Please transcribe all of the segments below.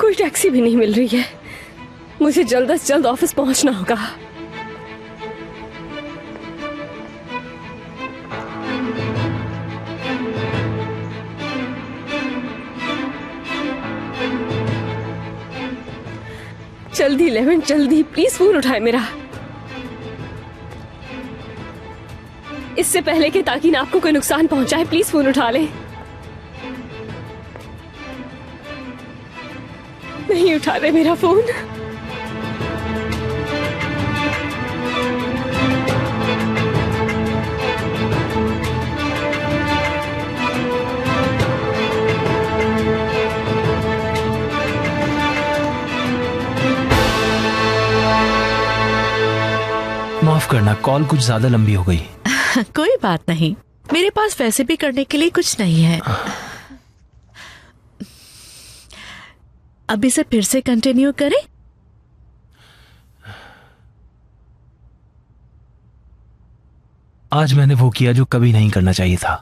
कोई टैक्सी भी नहीं मिल रही है। मुझे जल्द से जल्द ऑफिस पहुंचना होगा। जल्दी लेवेंट, जल्दी प्लीज फोन उठाए मेरा, इससे पहले कि ताकि ना आपको कोई नुकसान पहुंचाए। प्लीज फोन उठा ले। नहीं उठा रहे मेरा फोन। माफ करना, कॉल कुछ ज्यादा लंबी हो गई। कोई बात नहीं, मेरे पास वैसे भी करने के लिए कुछ नहीं है। अब इसे फिर से कंटिन्यू करें? आज मैंने वो किया जो कभी नहीं करना चाहिए था।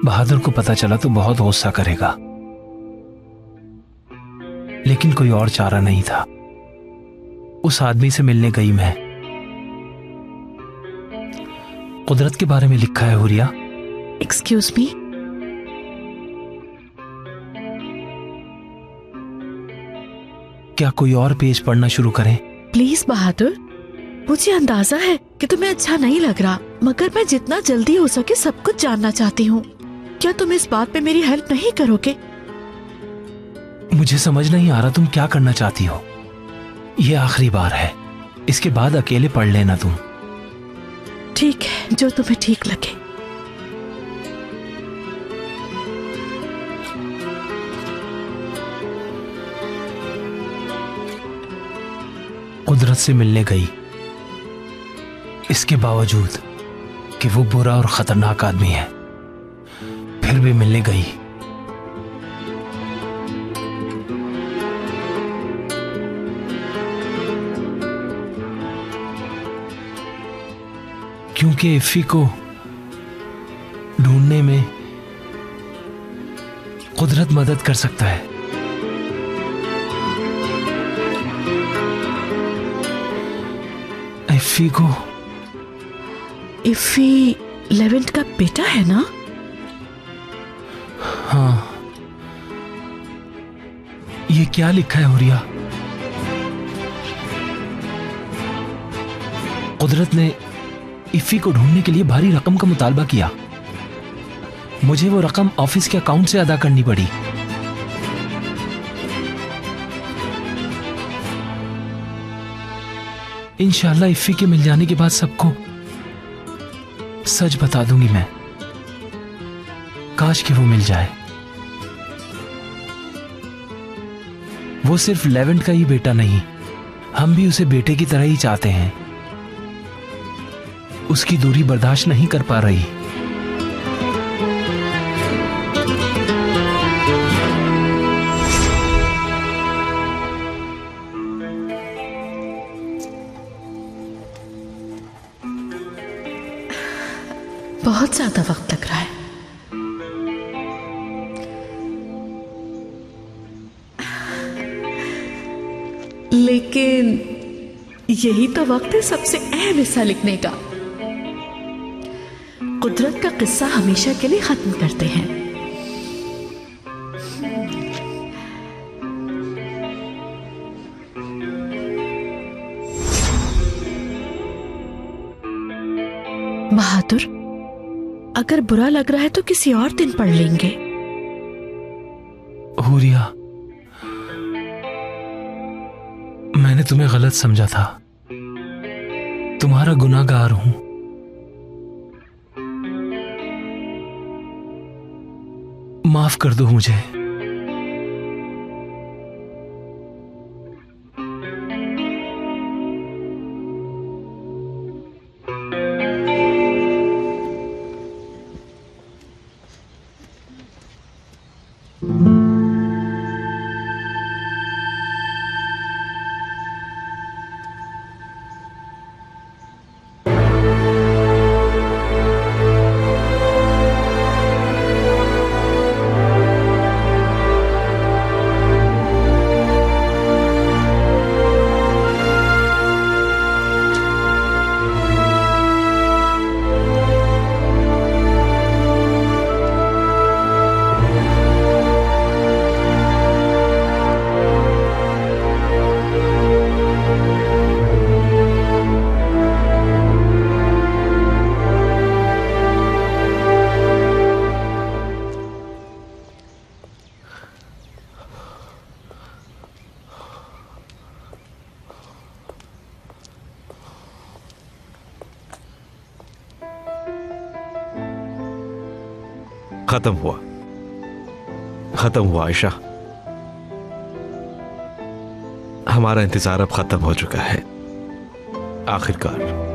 बहादुर को पता चला तो बहुत गुस्सा करेगा, लेकिन कोई और चारा नहीं था। उस आदमी से मिलने गई मैं। कुदरत के बारे में लिखा है हुरिया। एक्सक्यूज मी, क्या कोई और पेज पढ़ना शुरू करें? प्लीज बहादुर, मुझे अंदाजा है कि तुम्हें अच्छा नहीं लग रहा, मगर मैं जितना जल्दी हो सके सब कुछ जानना चाहती हूँ। क्या तुम इस बात पे मेरी हेल्प नहीं करोगे? मुझे समझ नहीं आ रहा तुम क्या करना चाहती हो। ये आखिरी बार है, इसके बाद अकेले पढ़ लेना तुम। ठीक है, जो तुम्हें ठीक लगे। कुदरत से मिलने गई, इसके बावजूद कि वो बुरा और खतरनाक आदमी है, फिर भी मिलने गई। क्योंकि इफ़ी को ढूंढने में कुदरत मदद कर सकता है। इफ़ी लेवेंट का बेटा है ना? हाँ। ये क्या लिखा है हुरिया? कुदरत ने इफ़ी को ढूंढने के लिए भारी रकम का मुतालबा किया। मुझे वो रकम ऑफिस के अकाउंट से अदा करनी पड़ी। इंशाल्लाह इफ़ी के मिल जाने के बाद सबको सच बता दूंगी मैं। काश कि वो मिल जाए। वो सिर्फ लेवेंट का ही बेटा नहीं, हम भी उसे बेटे की तरह ही चाहते हैं। उसकी दूरी बर्दाश्त नहीं कर पा रही। बहुत ज्यादा वक्त लग रहा है। लेकिन यही तो वक्त है सबसे अहम हिस्सा लिखने का। कुदरत का किस्सा हमेशा के लिए खत्म करते हैं। बहादुर, अगर बुरा लग रहा है तो किसी और दिन पढ़ लेंगे। हुरिया, मैंने तुम्हें गलत समझा था। तुम्हारा गुनाहगार हूं। माफ कर दो मुझे। खत्म हुआ आयशा। हमारा इंतजार अब खत्म हो चुका है आखिरकार।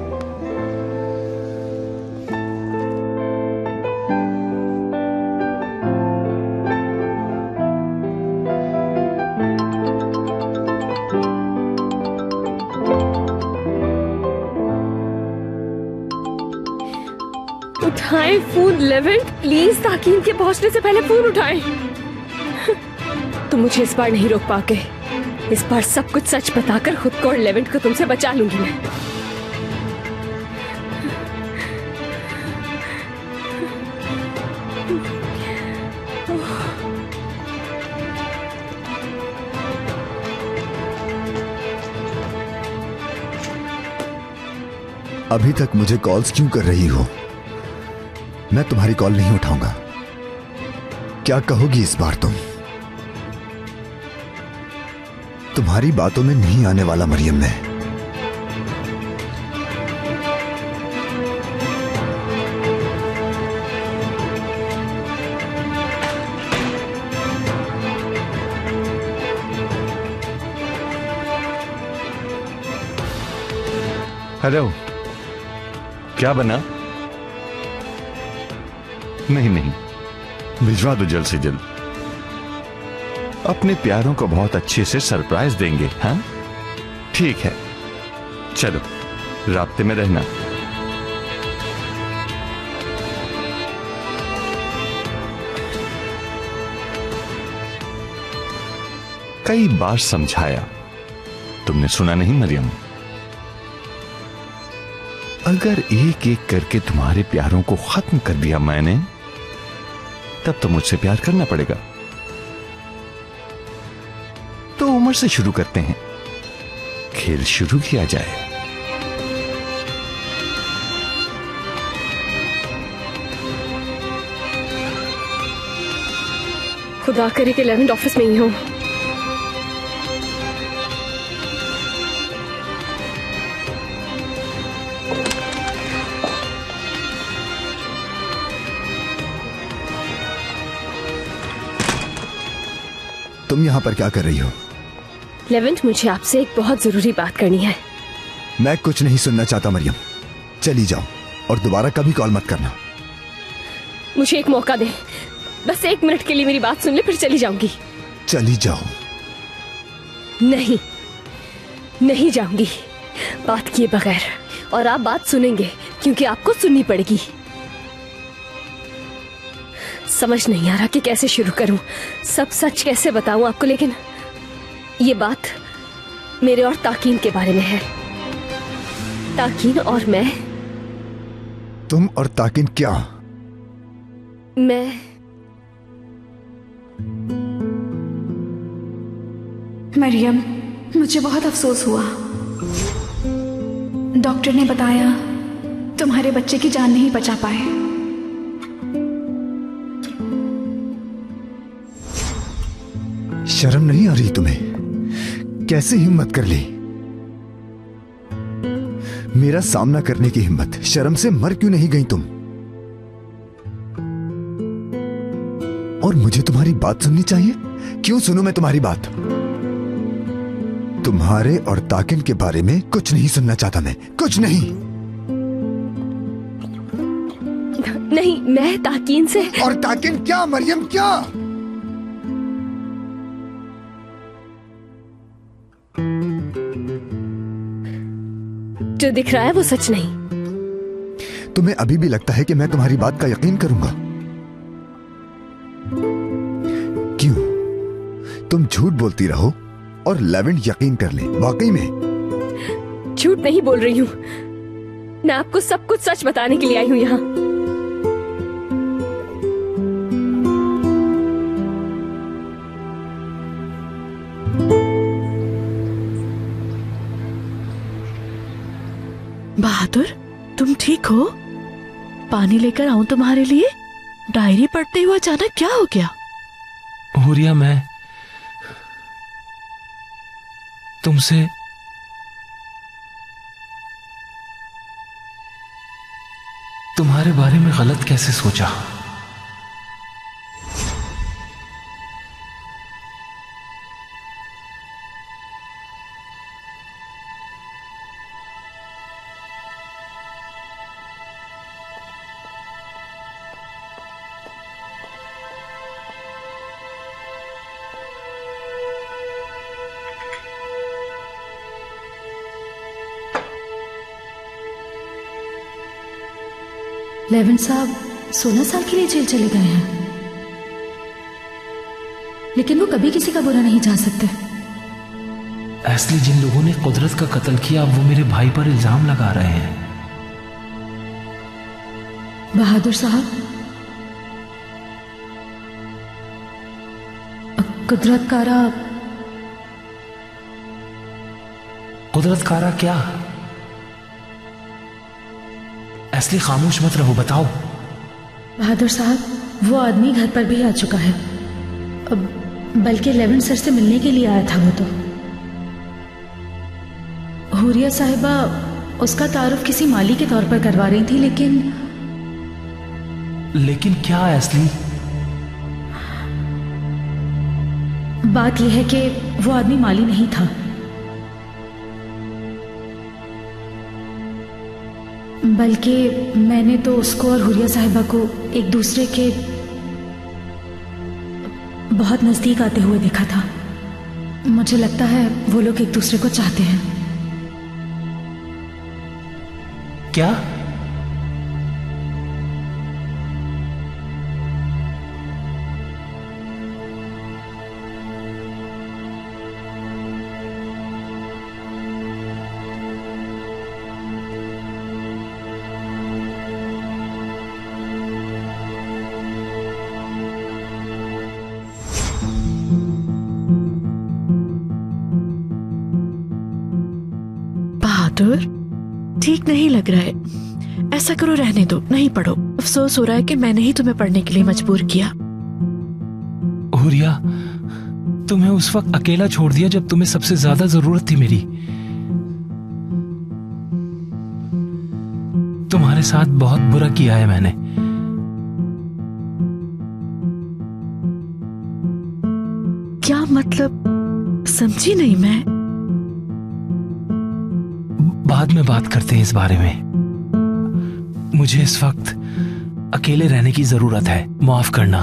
उठाएं फोन लेवेंट प्लीज, ताकि इनके पहुंचने से पहले फोन उठाएं। तुम मुझे इस बार नहीं रोक पाओगे। इस बार सब कुछ सच बताकर खुद को और लेवेंट को तुमसे बचा लूंगी मैं। अभी तक मुझे कॉल्स क्यों कर रही हो? मैं तुम्हारी कॉल नहीं उठाऊंगा। क्या कहोगी इस बार तुम? तुम्हारी बातों में नहीं आने वाला मरियम मैं। हेलो, क्या बना? नहीं, भिजवा दो जल्द से जल्द। अपने प्यारों को बहुत अच्छे से सरप्राइज देंगे। हाँ ठीक है, चलो राब्ते में रहना। कई बार समझाया, तुमने सुना नहीं मरियम। अगर एक एक करके तुम्हारे प्यारों को खत्म कर दिया मैंने, तब तो मुझसे प्यार करना पड़ेगा। तो उमर से शुरू करते हैं, खेल शुरू किया जाए। खुदा करे कि लेवेंट ऑफिस में ही हो। तुम यहां पर क्या कर रही हो? लेवेंट, मुझे आपसे एक बहुत जरूरी बात करनी है। मैं कुछ नहीं सुनना चाहता मरियम। चली जाओ और दोबारा कभी कॉल मत करना। मुझे एक मौका दे, बस 1 मिनट के लिए मेरी बात सुन ले, फिर चली जाऊंगी। चली जाओ। नहीं जाऊंगी बात किए बगैर। और आप बात सुनेंगे क्योंकि आपको सुननी पड़ेगी। समझ नहीं आ रहा कि कैसे शुरू करूं, सब सच कैसे बताऊं आपको, लेकिन ये बात मेरे और ताकीन के बारे में है। ताकीन और मैं। तुम और ताकीन क्या? मैं मरियम, मुझे बहुत अफसोस हुआ। डॉक्टर ने बताया तुम्हारे बच्चे की जान नहीं बचा पाए। शर्म नहीं आ रही तुम्हें? कैसे हिम्मत कर ली मेरा सामना करने की हिम्मत? शर्म से मर क्यों नहीं गई तुम? और मुझे तुम्हारी बात सुननी चाहिए? क्यों सुनूं मैं तुम्हारी बात? तुम्हारे और ताकिन के बारे में कुछ नहीं सुनना चाहता मैं, कुछ नहीं। नहीं, मैं ताकीन से। और ताकिन क्या मरियम, क्या? जो दिख रहा है वो सच नहीं। तुम्हें अभी भी लगता है कि मैं तुम्हारी बात का यकीन करूंगा? क्यों? तुम झूठ बोलती रहो और लेवेंट यकीन कर ले। वाकई में झूठ नहीं बोल रही हूं, मैं आपको सब कुछ सच बताने के लिए आई हूं यहां। बहादुर, तुम ठीक हो? पानी लेकर आऊं तुम्हारे लिए? डायरी पढ़ते हुए अचानक क्या हो गया? हुरिया, मैं तुमसे तुम्हारे बारे में गलत कैसे सोचा? लेवेंट साहब 16 साल के लिए जेल चले गए हैं, लेकिन वो कभी किसी का बुरा नहीं चाह सकते। एस्ली, जिन लोगों ने कुदरत का कत्ल किया वो मेरे भाई पर इल्जाम लगा रहे हैं। बहादुर साहब, कुदरत कारा क्या? एस्ली, खामोश मत रहो, बताओ। बहादुर साहब, वो आदमी घर पर भी आ चुका है, बल्कि लेवेंट सर से मिलने के लिए आया था। वो तो हुरिया साहिबा उसका तारुफ किसी माली के तौर पर करवा रही थी, लेकिन क्या एस्ली? बात यह है कि वो आदमी माली नहीं था, बल्कि मैंने तो उसको और हुरिया साहिबा को एक दूसरे के बहुत नजदीक आते हुए देखा था। मुझे लगता है वो लोग एक दूसरे को चाहते हैं। क्या? बहादुर, ठीक नहीं लग रहा है। ऐसा करो, रहने दो, नहीं पढ़ो। अफसोस हो रहा है कि मैंने ही तुम्हें पढ़ने के लिए मजबूर किया। हुरिया, तुम्हें उस वक्त अकेला छोड़ दिया जब तुम्हें सबसे ज्यादा जरूरत थी मेरी। तुम्हारे साथ बहुत बुरा किया है मैंने। क्या मतलब? समझी नहीं मैं। बाद में बात करते हैं इस बारे में। मुझे इस वक्त अकेले रहने की जरूरत है, माफ करना।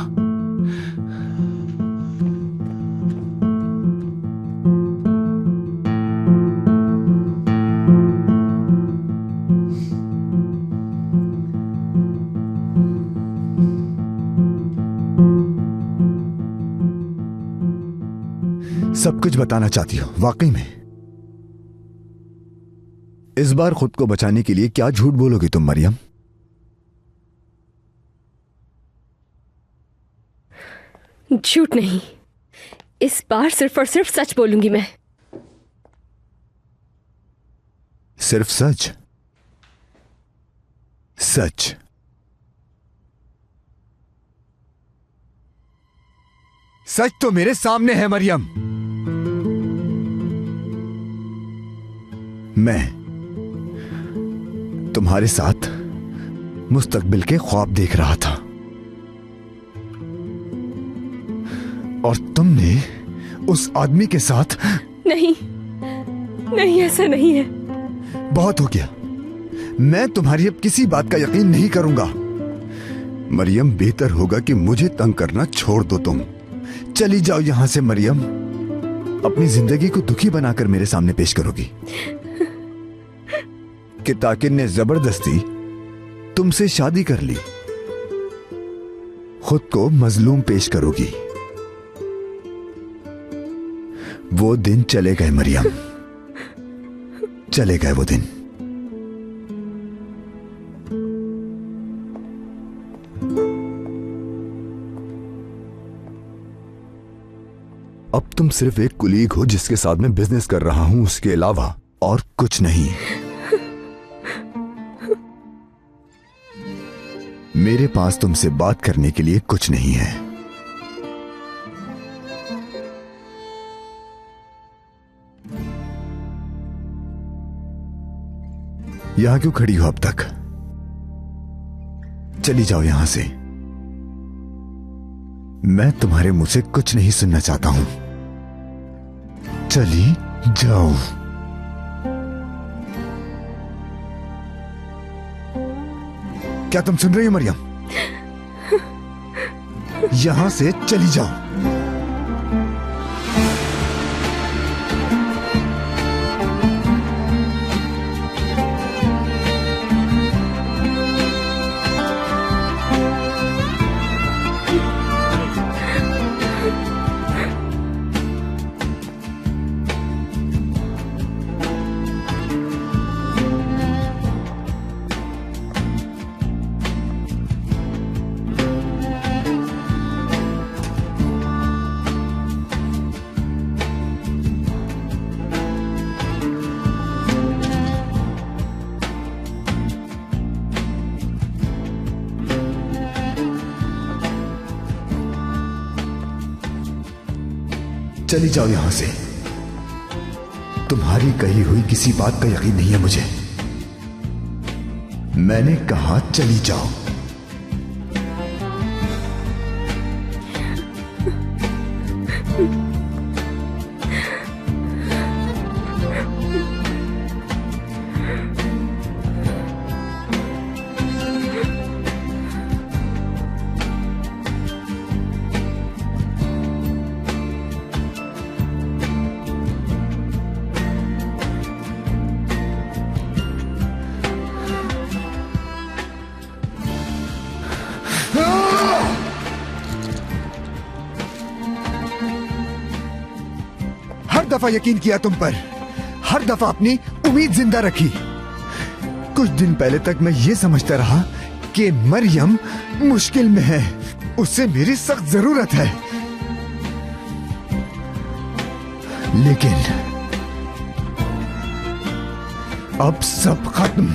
सब कुछ बताना चाहती हो वाकई में? इस बार खुद को बचाने के लिए क्या झूठ बोलोगी तुम मरियम? झूठ नहीं, इस बार सिर्फ और सिर्फ सच बोलूंगी मैं। सिर्फ सच? सच? सच तो मेरे सामने है मरियम। मैं तुम्हारे साथ मुस्तकबिल के ख्वाब देख रहा था और तुमने उस आदमी के साथ। नहीं नहीं, ऐसा नहीं है। बहुत हो गया, मैं तुम्हारी अब किसी बात का यकीन नहीं करूंगा। मरियम, बेहतर होगा कि मुझे तंग करना छोड़ दो। तुम चली जाओ यहां से मरियम। अपनी जिंदगी को दुखी बनाकर मेरे सामने पेश करोगी कि ताकिर ने जबरदस्ती तुमसे शादी कर ली, खुद को मजलूम पेश करोगी। वो दिन चले गए मरियम, चले गए वो दिन। अब तुम सिर्फ एक कुलीग हो जिसके साथ मैं बिजनेस कर रहा हूं, उसके अलावा और कुछ नहीं। मेरे पास तुमसे बात करने के लिए कुछ नहीं है। यहां क्यों खड़ी हो अब तक? चली जाओ यहां से। मैं तुम्हारे मुंह से कुछ नहीं सुनना चाहता हूं। चली जाओ। क्या तुम सुन रही हो मरियम? यहां से चली जाओ। चली जाओ यहां से। तुम्हारी कही हुई किसी बात का यकीन नहीं है मुझे। मैंने कहा चली जाओ। हर दफा यकीन किया तुम पर, हर दफा अपनी उम्मीद जिंदा रखी। कुछ दिन पहले तक मैं ये समझता रहा कि मरियम मुश्किल में है, उससे मेरी सख्त जरूरत है। लेकिन अब सब खत्म।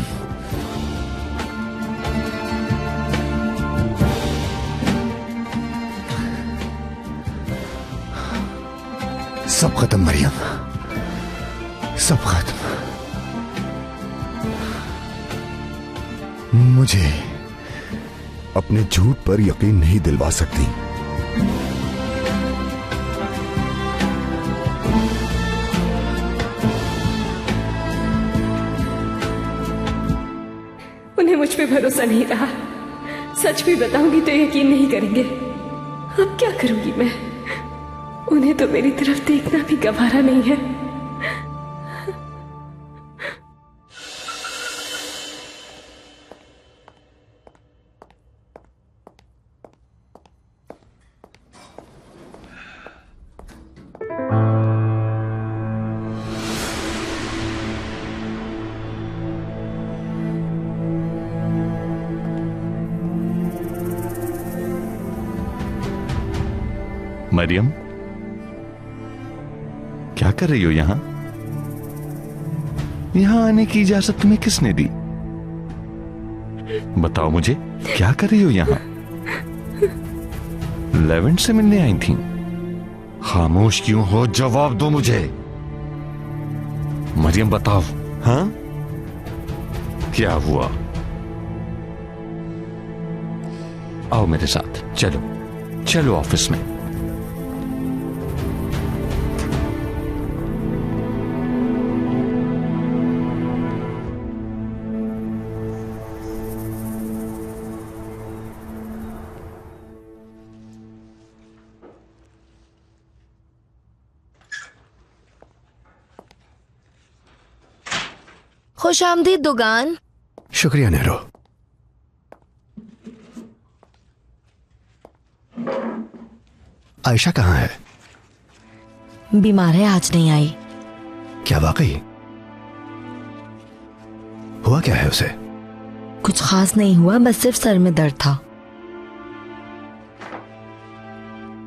सब खत्म मरियम, सब खत्म। मुझे अपने झूठ पर यकीन नहीं दिलवा सकती। उन्हें मुझ पे भरोसा नहीं रहा। सच भी बताऊंगी तो यकीन नहीं करेंगे। अब क्या करूंगी मैं? उन्हें तो मेरी तरफ देखना भी गवारा नहीं है। मरियम, क्या कर रही हो यहां? यहां आने की इजाजत तुम्हें किसने दी? बताओ मुझे, क्या कर रही हो यहां? लेवेंट से मिलने आई थी? खामोश क्यों हो? जवाब दो मुझे। मरियम बताओ, हाँ? क्या हुआ? आओ मेरे साथ, चलो चलो ऑफिस में। खुश आमदीद दुगान। शुक्रिया नेहरू। आयशा कहाँ है? बीमार है, आज नहीं आई। क्या वाकई? हुआ क्या है उसे? कुछ खास नहीं हुआ, बस सिर्फ सर में दर्द था।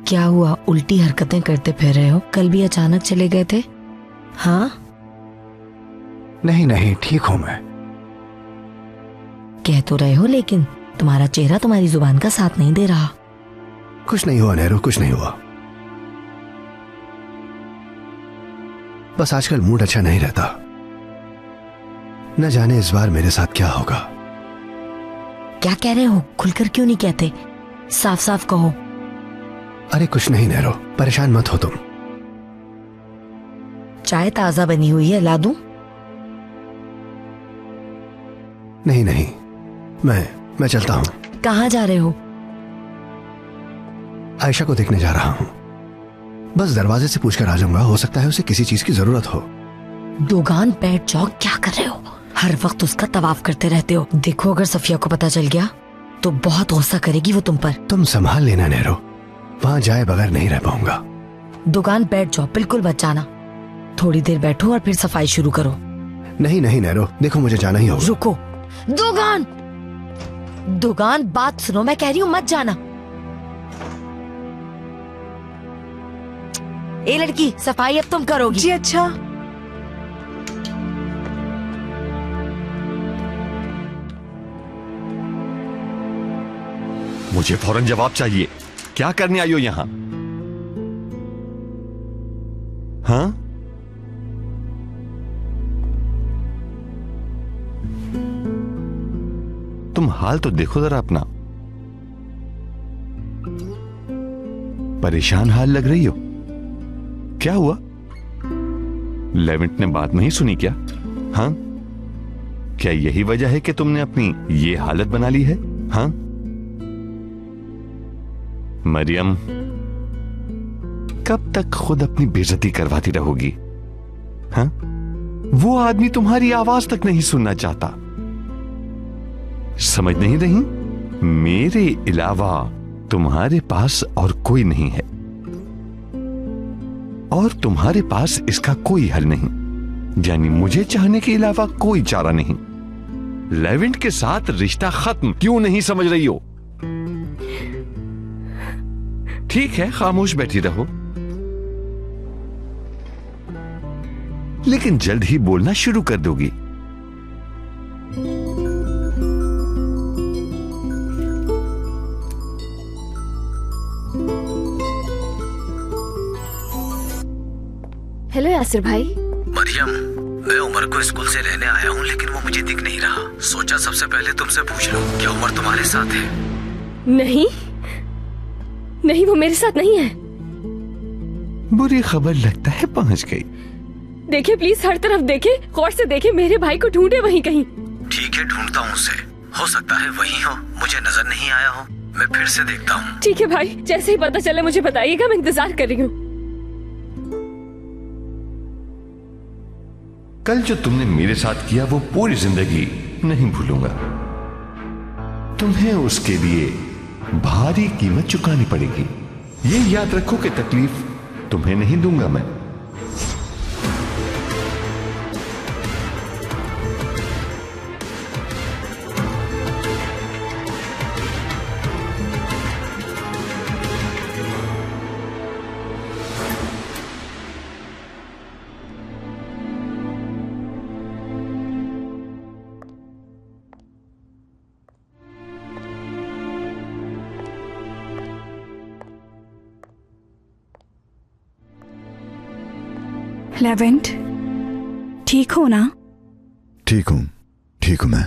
क्या हुआ, उल्टी हरकतें करते फिर रहे हो? कल भी अचानक चले गए थे। हाँ? नहीं नहीं, ठीक हूं मैं। कह तो रहे हो, लेकिन तुम्हारा चेहरा तुम्हारी जुबान का साथ नहीं दे रहा। कुछ नहीं हुआ नेहरू, कुछ नहीं हुआ। बस आजकल मूड अच्छा नहीं रहता। न जाने इस बार मेरे साथ क्या होगा। क्या कह रहे हो? खुलकर क्यों नहीं कहते? साफ साफ कहो। अरे कुछ नहीं नेहरू, परेशान मत हो तुम। चाय ताजा बनी हुई है, ला दूं? नहीं नहीं, मैं चलता हूं। कहाँ जा रहे हो? आयशा को देखने जा रहा हूं। बस दरवाजे से पूछकर आ जाऊंगा, हो सकता है उसे किसी चीज की जरूरत हो। दुगान बैठ जाओ, क्या कर रहे हो? हर वक्त उसका तवाफ करते रहते हो। देखो, अगर सफिया को पता चल गया तो बहुत गुस्सा करेगी वो तुम पर। तुम संभाल लेना नेहरू, वहां जाए बगैर नहीं रह पाऊंगा। दुकान बैठ जाओ, बिल्कुल मत जाना। थोड़ी देर बैठो और फिर सफाई शुरू करो। नहीं नहीं नेहरू, देखो मुझे जाना ही होगा। रुको। दुगान, दुगान बात सुनो, मैं कह रही हूँ मत जाना। ए लड़की, सफाई अब तुम करोगी। जी अच्छा। मुझे फौरन जवाब चाहिए। क्या करने आई हो यहां? हाँ? तुम हाल तो देखो जरा अपना, परेशान हाल लग रही हो। क्या हुआ? लेवेंट ने बात नहीं सुनी क्या? हाँ? क्या यही वजह है कि तुमने अपनी ये हालत बना ली है? हाँ? मरियम, कब तक खुद अपनी बेइज्जती करवाती रहोगी? हाँ? वो आदमी तुम्हारी आवाज तक नहीं सुनना चाहता। समझ नहीं रही? मेरे अलावा तुम्हारे पास और कोई नहीं है, और तुम्हारे पास इसका कोई हल नहीं, यानी मुझे चाहने के अलावा कोई चारा नहीं। लेवेंट के साथ रिश्ता खत्म। क्यों नहीं समझ रही हो? ठीक है, खामोश बैठी रहो, लेकिन जल्द ही बोलना शुरू कर दोगी। हेलो यासिर भाई। मरियम, मैं उमर को स्कूल से लेने आया हूँ, लेकिन वो मुझे दिख नहीं रहा। सोचा सबसे पहले तुमसे पूछ लूं, क्या उमर तुम्हारे साथ है? नहीं नहीं, वो मेरे साथ नहीं है। बुरी खबर लगता है पहुंच गई। देखिए प्लीज, हर तरफ देखे, गौर से देखे, मेरे भाई को ढूंढे वहीं कहीं। ठीक है, ढूंढता हूँ उसे। हो सकता है वही हो, मुझे नजर नहीं आया हो। मैं फिर से देखता हूँ। ठीक है भाई, जैसे ही पता चले मुझे बताइएगा, मैं इंतजार कर रही हूँ। कल जो तुमने मेरे साथ किया वो पूरी जिंदगी नहीं भूलूंगा। तुम्हें उसके लिए भारी कीमत चुकानी पड़ेगी। ये याद रखो कि तकलीफ तुम्हें नहीं दूंगा मैं। लेवेंट, ठीक हो ना? ठीक हूं मैं।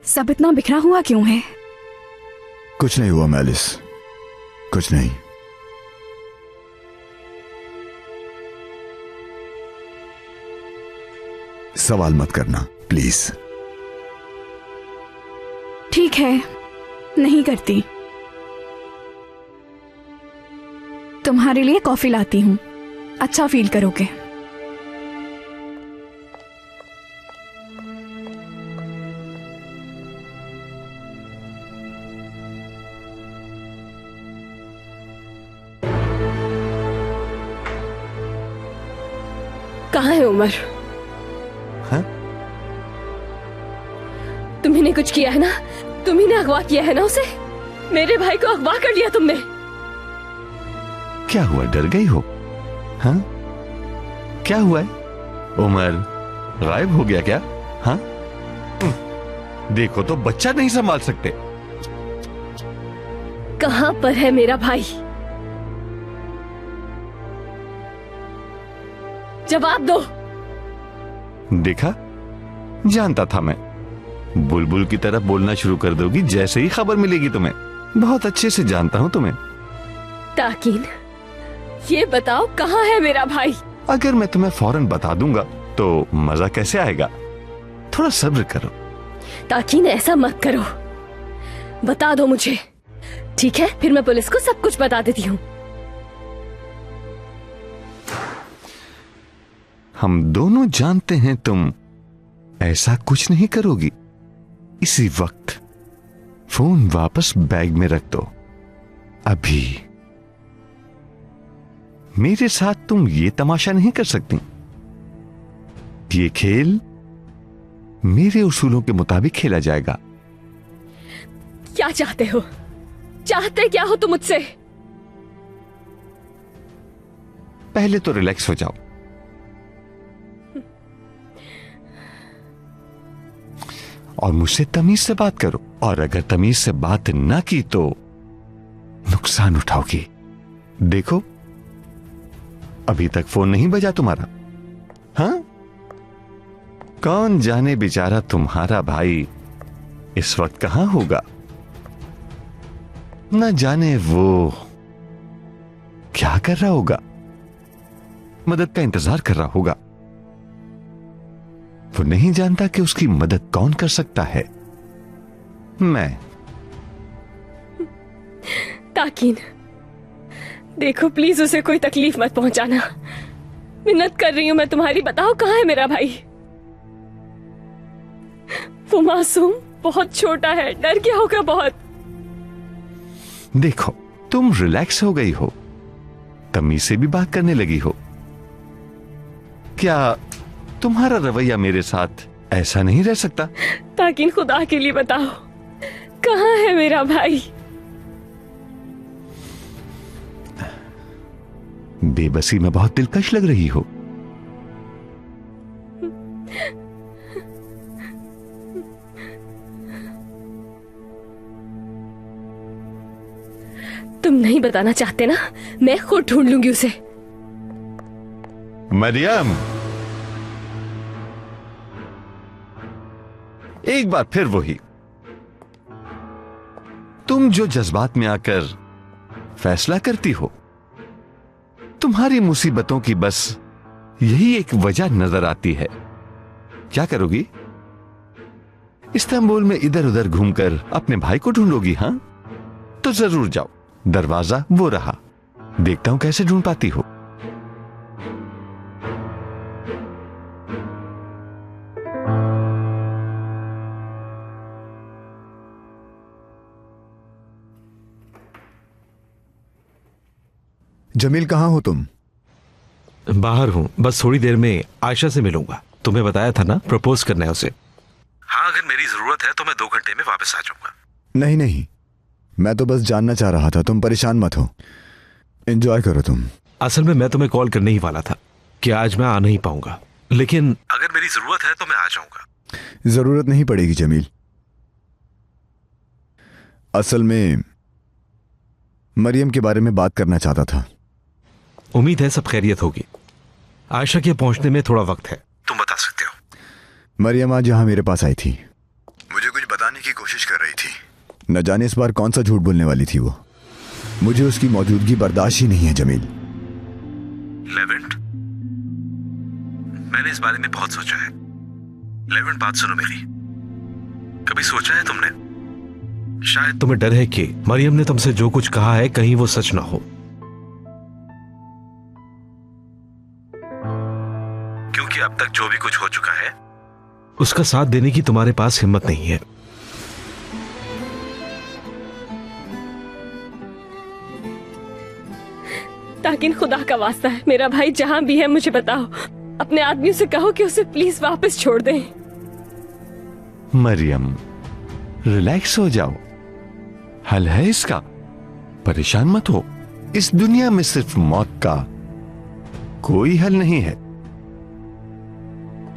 सब इतना बिखरा हुआ क्यों है? कुछ नहीं हुआ मैलिस, कुछ नहीं। सवाल मत करना प्लीज। ठीक है, नहीं करती। तुम्हारे लिए कॉफी लाती हूँ, अच्छा फील करोगे। कहाँ है उमर? हाँ? तुम्ही कुछ किया है ना? तुम्ही ने अगवा किया है ना उसे? मेरे भाई को अगवा कर लिया तुमने। क्या हुआ, डर गई हो? हाँ? क्या हुआ है? उमर गायब हो गया क्या? हाँ? देखो तो बच्चा नहीं संभाल सकते। कहां पर है मेरा भाई? जवाब दो। देखा, जानता था मैं। बुलबुल की तरह बोलना शुरू कर दोगी जैसे ही खबर मिलेगी तुम्हें। बहुत अच्छे से जानता हूं तुम्हें। ताकीन, ये बताओ कहां है मेरा भाई? अगर मैं तुम्हें फौरन बता दूंगा तो मजा कैसे आएगा? थोड़ा सब्र करो। ताकीन, ऐसा मत करो, बता दो मुझे। ठीक है, फिर मैं पुलिस को सब कुछ बता देती हूँ। हम दोनों जानते हैं तुम ऐसा कुछ नहीं करोगी। इसी वक्त फोन वापस बैग में रख दो। अभी मेरे साथ तुम ये तमाशा नहीं कर सकती। ये खेल मेरे उसूलों के मुताबिक खेला जाएगा। क्या चाहते हो? चाहते क्या हो तुम मुझसे? पहले तो रिलैक्स हो जाओ। और मुझसे तमीज से बात करो, और अगर तमीज से बात ना की तो नुकसान उठाओगी। देखो, अभी तक फोन नहीं बजा तुम्हारा। हाँ, कौन जाने बेचारा तुम्हारा भाई इस वक्त कहां होगा। न जाने वो क्या कर रहा होगा, मदद का इंतजार कर रहा होगा। वो नहीं जानता कि उसकी मदद कौन कर सकता है। मैं। ताकीन, देखो प्लीज उसे कोई तकलीफ मत पहुंचाना। मिन्नत कर रही हूं मैं तुम्हारी, बताओ कहां है मेरा भाई। वो मासूम बहुत छोटा है, डर गया होगा बहुत। देखो, तुम रिलैक्स हो गई हो, तमीज से भी बात करने लगी हो। क्या तुम्हारा रवैया मेरे साथ ऐसा नहीं रह सकता? ताकीन खुदा के लिए बताओ कहां है मेरा भाई। बेबसी में बहुत दिलकश लग रही हो। तुम नहीं बताना चाहते ना, मैं खुद ढूंढ लूंगी उसे। मरियम, एक बार फिर वही, तुम जो जज्बात में आकर फैसला करती हो, तुम्हारी मुसीबतों की बस यही एक वजह नजर आती है। क्या करोगी? इस्तांबुल में इधर उधर घूमकर अपने भाई को ढूंढोगी? हां, तो जरूर जाओ, दरवाजा वो रहा, देखता हूं कैसे ढूंढ पाती हो। जमील, कहां हो तुम? बाहर हूं, बस थोड़ी देर में आयशा से मिलूंगा। तुम्हें बताया था ना, प्रपोज करना है उसे। हाँ, अगर मेरी जरूरत है तो मैं 2 घंटे में वापस आ जाऊंगा। नहीं नहीं, मैं तो बस जानना चाह रहा था, तुम परेशान मत हो, एंजॉय करो तुम। असल में मैं तुम्हें कॉल करने ही वाला था कि आज मैं आ नहीं पाऊंगा, लेकिन अगर मेरी जरूरत है तो मैं आ जाऊंगा। जरूरत नहीं पड़ेगी जमील। असल में मरियम के बारे में बात करना चाहता था। उम्मीद है सब खैरियत होगी। आयशा के पहुंचने में थोड़ा वक्त है, तुम बता सकते हो। मरियम आज यहां मेरे पास आई थी, मुझे कुछ बताने की कोशिश कर रही थी। न जाने इस बार कौन सा झूठ बोलने वाली थी वो। मुझे उसकी मौजूदगी बर्दाश्त ही नहीं है जमील। लेवेंट, मैंने इस बारे में बहुत सोचा है। लेवेंट, बात सुनो मेरी। कभी सोचा है तुमने, शायद तुम्हें डर है कि मरियम ने तुमसे जो कुछ कहा है कहीं वो सच ना हो, क्योंकि अब तक जो भी कुछ हो चुका है उसका साथ देने की तुम्हारे पास हिम्मत नहीं है। ताकिन खुदा का वास्ता है, मेरा भाई जहां भी है मुझे बताओ। अपने आदमियों से कहो कि उसे प्लीज वापस छोड़ दें। मरियम, रिलैक्स हो जाओ, हल है इसका, परेशान मत हो। इस दुनिया में सिर्फ मौत का कोई हल नहीं है,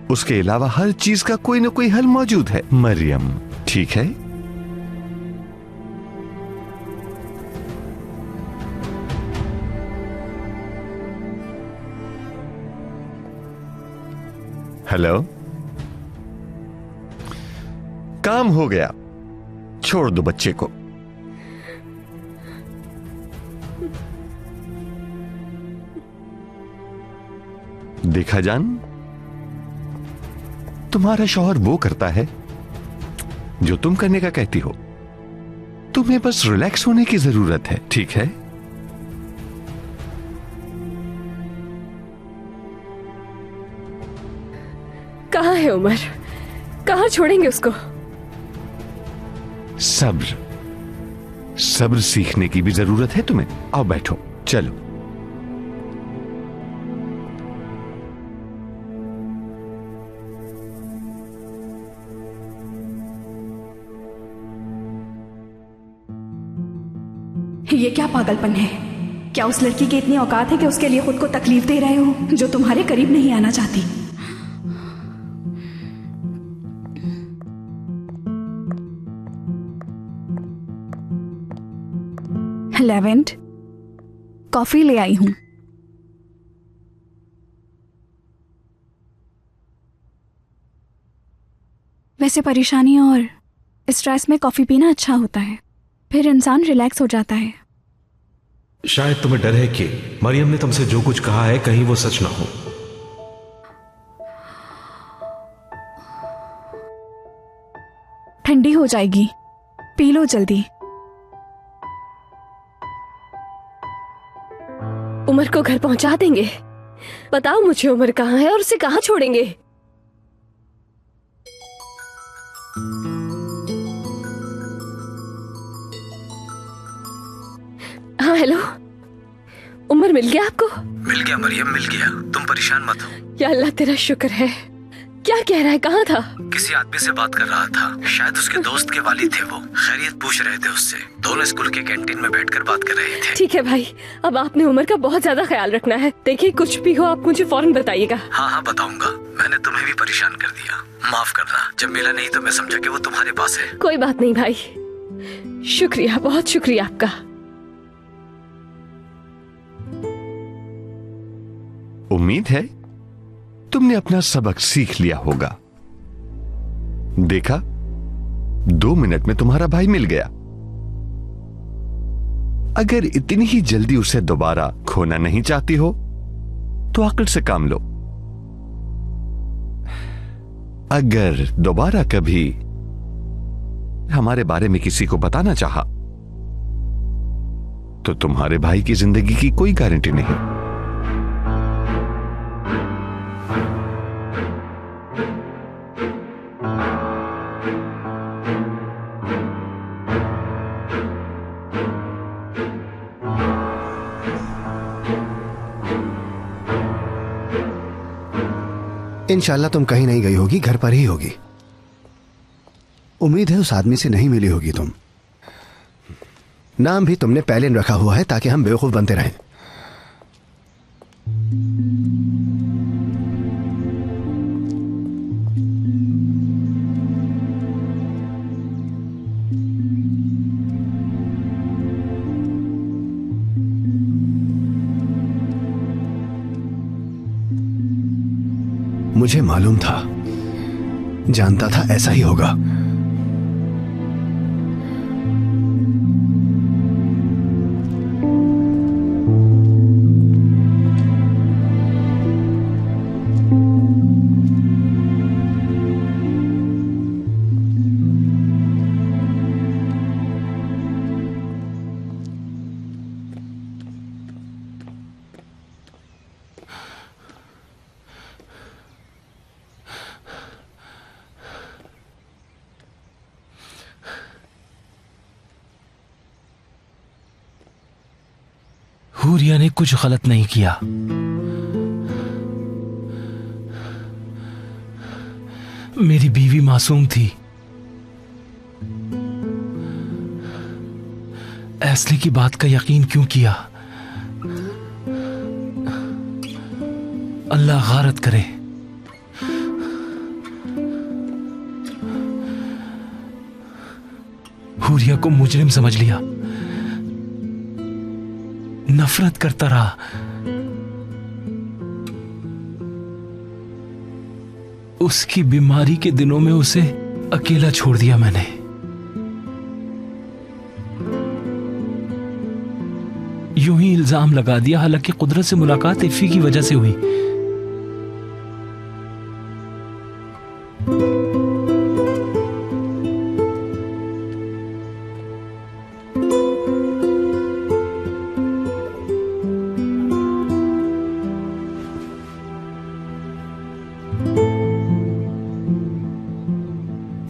उसके अलावा हर चीज का कोई ना कोई हल मौजूद है। मरियम, ठीक है? हेलो, काम हो गया, छोड़ दो बच्चे को। देखा जान, तुम्हारा शौहर वो करता है जो तुम करने का कहती हो। तुम्हें बस रिलैक्स होने की जरूरत है, ठीक है? कहाँ है उमर? कहाँ छोड़ेंगे उसको? सब्र, सब्र सीखने की भी जरूरत है तुम्हें। आओ बैठो, चलो। ये क्या पागलपन है? क्या उस लड़की की इतनी औकात है कि उसके लिए खुद को तकलीफ दे रहे हो, जो तुम्हारे करीब नहीं आना चाहती? लेवेंट, कॉफी ले आई हूं। वैसे परेशानी और स्ट्रेस में कॉफी पीना अच्छा होता है, फिर इंसान रिलैक्स हो जाता है। शायद तुम्हें डर है कि मरियम ने तुमसे जो कुछ कहा है कहीं वो सच ना हो। ठंडी हो जाएगी, पी लो जल्दी। उमर को घर पहुंचा देंगे? बताओ मुझे, उमर कहाँ है और उसे कहाँ छोड़ेंगे? हाँ हेलो, उमर मिल गया आपको? मिल गया मरियम, मिल गया। तुम परेशान मत हो। या अल्लाह तेरा शुक्र है। क्या कह रहा है, कहाँ था? किसी आदमी से बात कर रहा था, शायद उसके दोस्त के वालिद थे। वो खैरियत पूछ रहे थे उससे। दोनों स्कूल के कैंटीन में बैठकर बात कर रहे थे। ठीक है भाई, अब आपने उमर का बहुत ज्यादा ख्याल रखना है। देखिए कुछ भी हो आप मुझे फौरन बताइएगा। हाँ हाँ बताऊंगा। मैंने तुम्हें भी परेशान कर दिया, माफ करना। जब मिला नहीं तो मैं समझा कि वो तुम्हारे पास है। कोई बात नहीं भाई, शुक्रिया, बहुत शुक्रिया आपका। उम्मीद है तुमने अपना सबक सीख लिया होगा। देखा, 2 मिनट में तुम्हारा भाई मिल गया। अगर इतनी ही जल्दी उसे दोबारा खोना नहीं चाहती हो तो अक्ल से काम लो। अगर दोबारा कभी हमारे बारे में किसी को बताना चाहा तो तुम्हारे भाई की जिंदगी की कोई गारंटी नहीं। इंशाल्लाह तुम कहीं नहीं गई होगी, घर पर ही होगी। उम्मीद है उस आदमी से नहीं मिली होगी तुम। नाम भी तुमने पहले रखा हुआ है ताकि हम बेवकूफ बनते रहें। मुझे मालूम था, जानता था ऐसा ही होगा। हूरिया ने कुछ गलत नहीं किया। मेरी बीवी मासूम थी। एस्ली की बात का यकीन क्यों किया? अल्लाह गारत करे। हूरिया को मुजरिम समझ लिया, नफरत करता रहा। उसकी बीमारी के दिनों में उसे अकेला छोड़ दिया मैंने। यूं ही इल्जाम लगा दिया, हालांकि कुदरत से मुलाकात इफ़ी की वजह से हुई।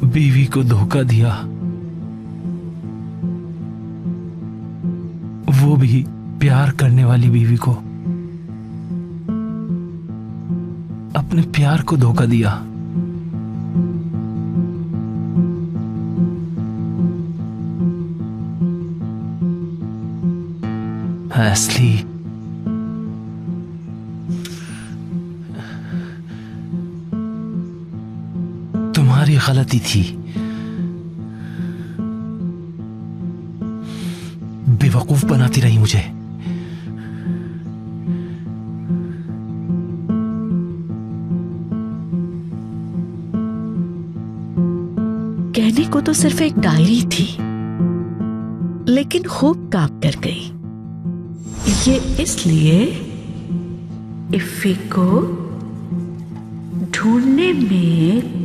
बीवी को धोखा दिया, वो भी प्यार करने वाली बीवी को। अपने प्यार को धोखा दिया। एस्ली, तुम्हारी गलती थी। बेवकूफ बना बनाती रही मुझे। कहने को तो सिर्फ एक डायरी थी, लेकिन खूब काम कर गई। ये इसलिए इफ़ी को ढूंढने में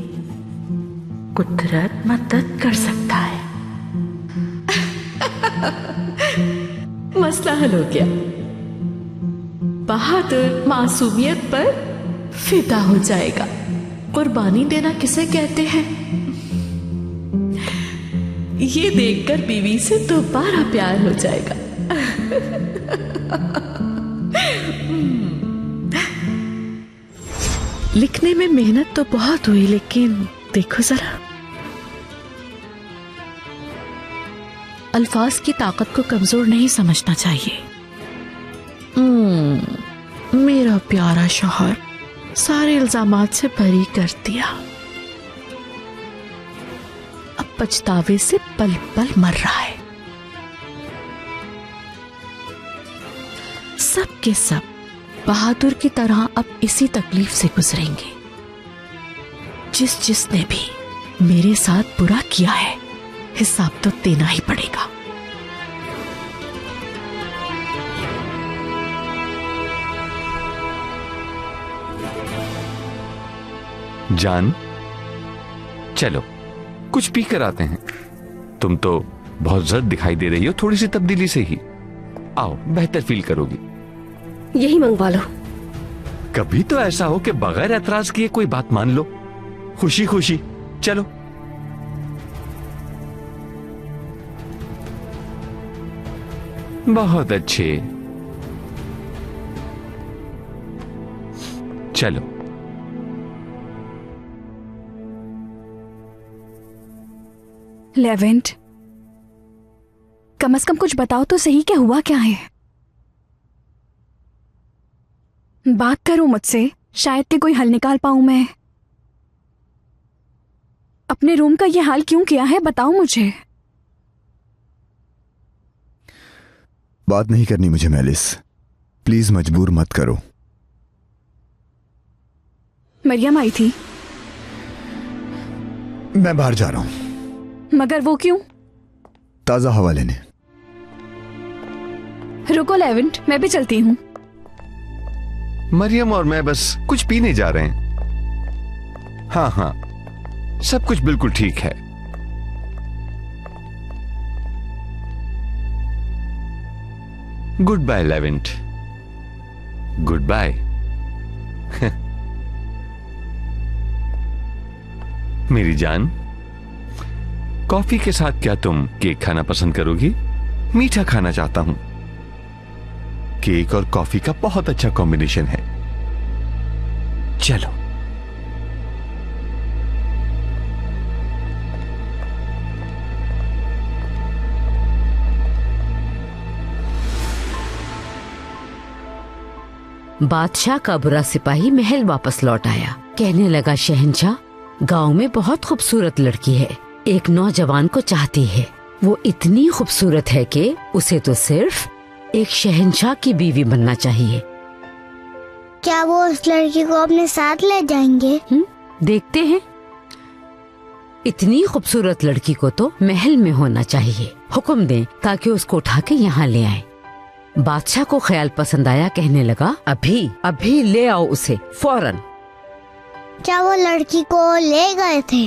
कुदरत मदद कर सकता है। मसला हल हो गया। बहादुर मासूमियत पर फिदा हो जाएगा। कुर्बानी देना किसे कहते हैं? ये देखकर बीवी से दोबारा प्यार हो जाएगा। लिखने में मेहनत तो बहुत हुई, लेकिन देखो जरा, अल्फाज की ताकत को कमजोर नहीं समझना चाहिए। मेरा प्यारा शौहर सारे इल्जामात से बरी कर दिया। अब पछतावे से पल पल मर रहा है। सब के सब बहादुर की तरह अब इसी तकलीफ से गुजरेंगे। जिसने भी मेरे साथ बुरा किया है, हिसाब तो देना ही पड़ेगा। जान, चलो कुछ पी कर आते हैं। तुम तो बहुत जर्द दिखाई दे रही हो, थोड़ी सी तब्दीली से ही आओ, बेहतर फील करोगी। यही मंगवा लो। कभी तो ऐसा हो कि बगैर एतराज किए कोई बात मान लो, खुशी खुशी। चलो बहुत अच्छे, चलो। लेवेंट, कम से कम कुछ बताओ तो सही, क्या हुआ क्या है? बात करो मुझसे, शायद कि कोई हल निकाल पाऊं मैं। अपने रूम का ये हाल क्यों किया है, बताओ मुझे। बात नहीं करनी मुझे मेलिस, प्लीज मजबूर मत करो। मरियम आई थी। मैं बाहर जा रहा हूं। मगर वो क्यों? ताजा हवा लेने। रुको लेवेंट, मैं भी चलती हूं। मरियम और मैं बस कुछ पीने जा रहे हैं। हाँ हाँ, सब कुछ बिल्कुल ठीक है। Good bye Levent, good bye. मेरी जान, कॉफी के साथ क्या तुम केक खाना पसंद करोगी? मीठा खाना चाहता हूं। केक और कॉफी का बहुत अच्छा कॉम्बिनेशन है। चलो। बादशाह का बुरा सिपाही महल वापस लौट आया। कहने लगा, शहंशाह, गांव में बहुत खूबसूरत लड़की है, एक नौजवान को चाहती है। वो इतनी खूबसूरत है कि उसे तो सिर्फ एक शहंशाह की बीवी बनना चाहिए। क्या वो उस लड़की को अपने साथ ले जाएंगे? देखते हैं। इतनी खूबसूरत लड़की को तो महल में होना चाहिए। हुक्म दें ताकि उसको उठा के यहाँ ले आए। बादशाह को ख्याल पसंद आया। कहने लगा, अभी अभी ले आओ उसे, फौरन। क्या वो लड़की को ले गए थे?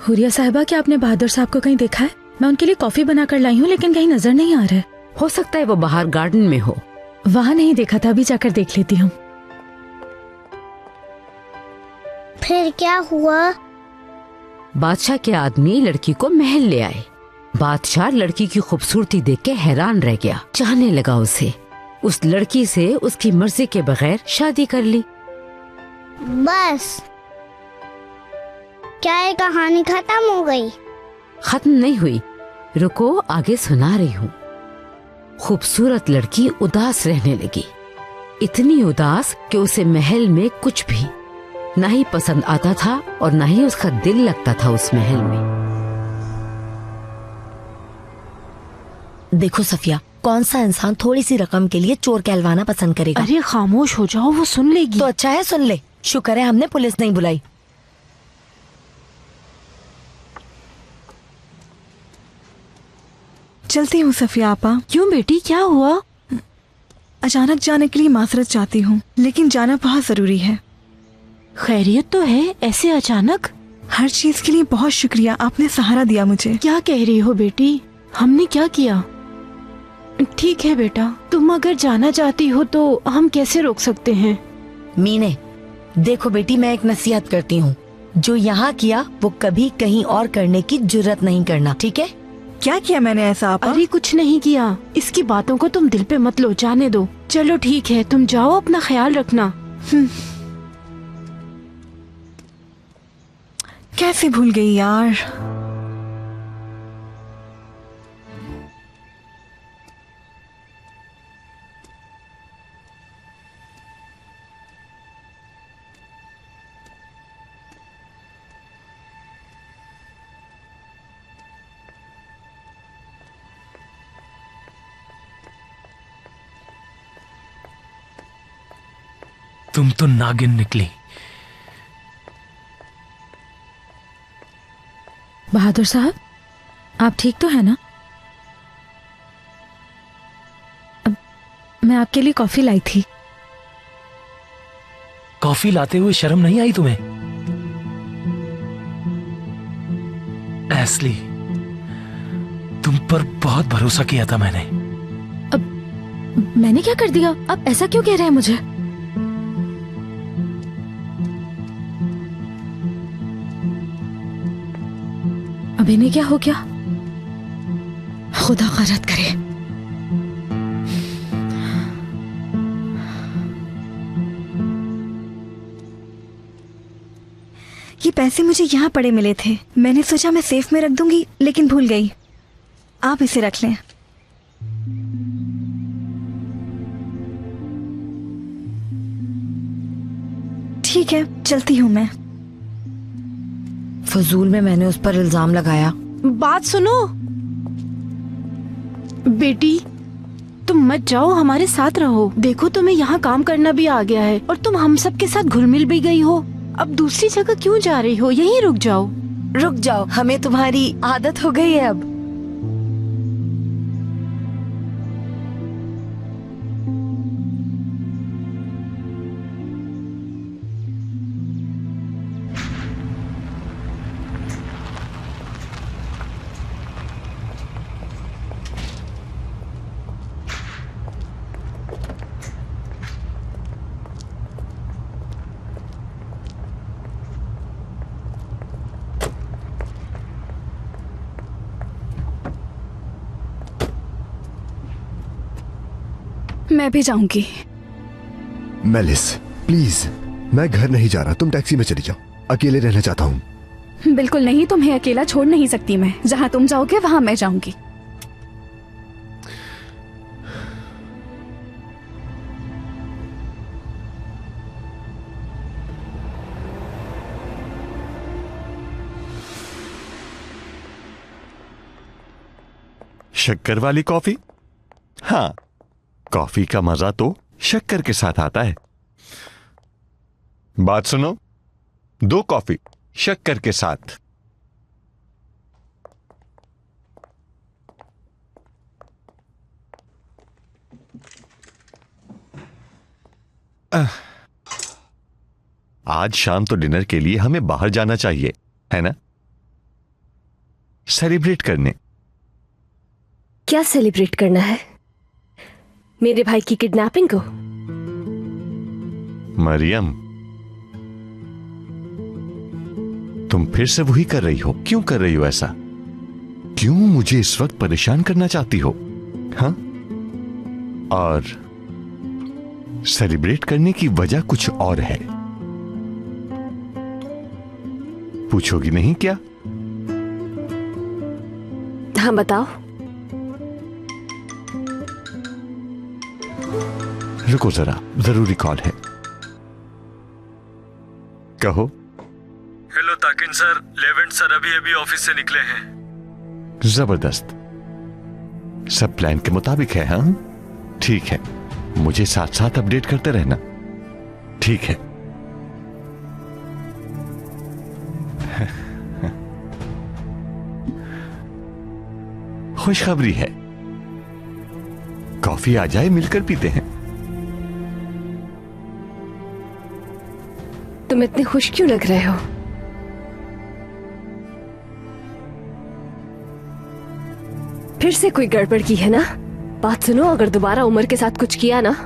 हुरिया साहिबा, क्या आपने बहादुर साहब को कहीं देखा है? मैं उनके लिए कॉफी बनाकर लाई हूँ, लेकिन कहीं नजर नहीं आ रहा है। हो सकता है वो बाहर गार्डन में हो। वहाँ नहीं देखा था, अभी जाकर देख लेती हूँ। फिर क्या हुआ? बादशाह के आदमी लड़की को महल ले आए। बादशाह लड़की की खूबसूरती देख के हैरान रह गया। चाहने लगा उसे। उस लड़की से उसकी मर्जी के बगैर शादी कर ली। बस? क्या ये कहानी खत्म हो गई? खत्म नहीं हुई, रुको, आगे सुना रही हूँ। खूबसूरत लड़की उदास रहने लगी, इतनी उदास कि उसे महल में कुछ भी ना ही पसंद आता था और ना ही उसका दिल लगता था उस महल में। देखो सफिया, कौन सा इंसान थोड़ी सी रकम के लिए चोर कहलवाना पसंद करेगा? अरे खामोश हो जाओ, वो सुन लेगी। तो अच्छा है, सुन ले। शुक्र है हमने पुलिस नहीं बुलाई। चलती हूँ सफिया आपा। क्यों बेटी, क्या हुआ? अचानक जाने के लिए माजरत चाहती हूँ, लेकिन जाना बहुत जरूरी है। खैरियत तो है, ऐसे अचानक? हर चीज के लिए बहुत शुक्रिया, आपने सहारा दिया मुझे। क्या कह रही हो बेटी, हमने क्या किया? ठीक है बेटा, तुम अगर जाना चाहती हो तो हम कैसे रोक सकते हैं? मीने, देखो बेटी, मैं एक नसीहत करती हूँ, जो यहाँ किया वो कभी कहीं और करने की जुर्रत नहीं करना, ठीक है? क्या किया मैंने ऐसा आपा? अरे कुछ नहीं किया, इसकी बातों को तुम दिल पे मत लो, जाने दो। चलो ठीक है, तुम जाओ, अपना ख्याल रखना। कैसे भूल गई यार। तुम तो नागिन निकली। बहादुर साहब, आप ठीक तो है ना? अब मैं आपके लिए कॉफी लाई थी। कॉफी लाते हुए शर्म नहीं आई तुम्हें? एस्ली, तुम पर बहुत भरोसा किया था मैंने। अब मैंने क्या कर दिया? अब ऐसा क्यों कह रहे हैं मुझे? अब इन्हें क्या हो गया? खुदा खैरत करे। ये पैसे मुझे यहाँ पड़े मिले थे, मैंने सोचा मैं सेफ में रख दूंगी, लेकिन भूल गई। आप इसे रख लें। ठीक है, चलती हूँ मैं। फजूल में मैंने उस पर इल्जाम लगाया। बात सुनो बेटी, तुम मत जाओ, हमारे साथ रहो। देखो तुम्हें यहाँ काम करना भी आ गया है और तुम हम सब के साथ घुल मिल भी गई हो। अब दूसरी जगह क्यों जा रही हो? यहीं रुक जाओ। रुक जाओ, हमें तुम्हारी आदत हो गई है अब। मैं भी जाऊंगी। मेलिस, प्लीज, मैं घर नहीं जा रहा, तुम टैक्सी में चली जाओ, अकेले रहना चाहता हूँ। बिल्कुल नहीं, तुम्हें अकेला छोड़ नहीं सकती मैं। जहाँ तुम जाओगे वहाँ मैं जाऊंगी। शक्कर वाली कॉफी? हाँ, कॉफी का मजा तो शक्कर के साथ आता है। बात सुनो, 2 कॉफी शक्कर के साथ। आज शाम तो डिनर के लिए हमें बाहर जाना चाहिए, है ना? सेलिब्रेट करने। क्या सेलिब्रेट करना है? मेरे भाई की किडनैपिंग को? मरियम, तुम फिर से वही कर रही हो। क्यों कर रही हो ऐसा? क्यों मुझे इस वक्त परेशान करना चाहती हो? हाँ? और सेलिब्रेट करने की वजह कुछ और है। पूछोगी नहीं क्या? हाँ बताओ। रुको जरा, जरूरी कॉल है। कहो। हेलो ताकिन सर, लेवेंट सर अभी अभी ऑफिस से निकले हैं। जबरदस्त। सब प्लान के मुताबिक है? हाँ ठीक है, मुझे साथ साथ अपडेट करते रहना। ठीक है। खुशखबरी है, कॉफी आ जाए, मिलकर पीते हैं। तुम इतने खुश क्यों लग रहे हो? फिर से कोई गड़बड़ की है ना? बात सुनो, अगर दोबारा उमर के साथ कुछ किया ना।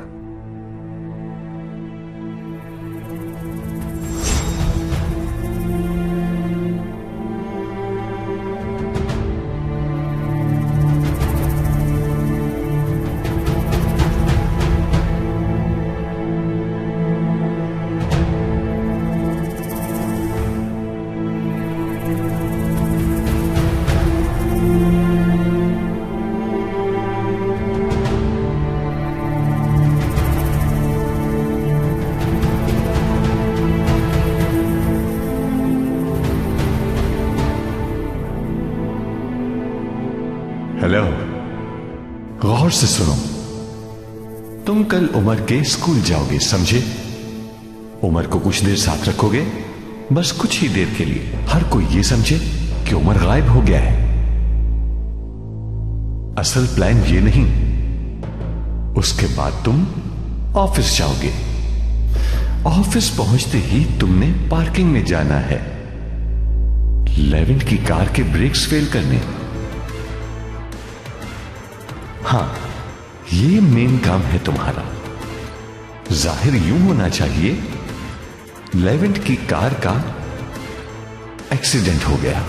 हेलो, गौर से सुनो। तुम कल उमर के स्कूल जाओगे, समझे? उमर को कुछ देर साथ रखोगे, बस कुछ ही देर के लिए। हर कोई ये समझे कि उमर गायब हो गया है। असल प्लान ये नहीं। उसके बाद तुम ऑफिस जाओगे। ऑफिस पहुंचते ही तुमने पार्किंग में जाना है, लेवेंट की कार के ब्रेक्स फेल करने। हाँ, ये मेन काम है तुम्हारा। जाहिर यूं होना चाहिए लेवेंट की कार का एक्सीडेंट हो गया।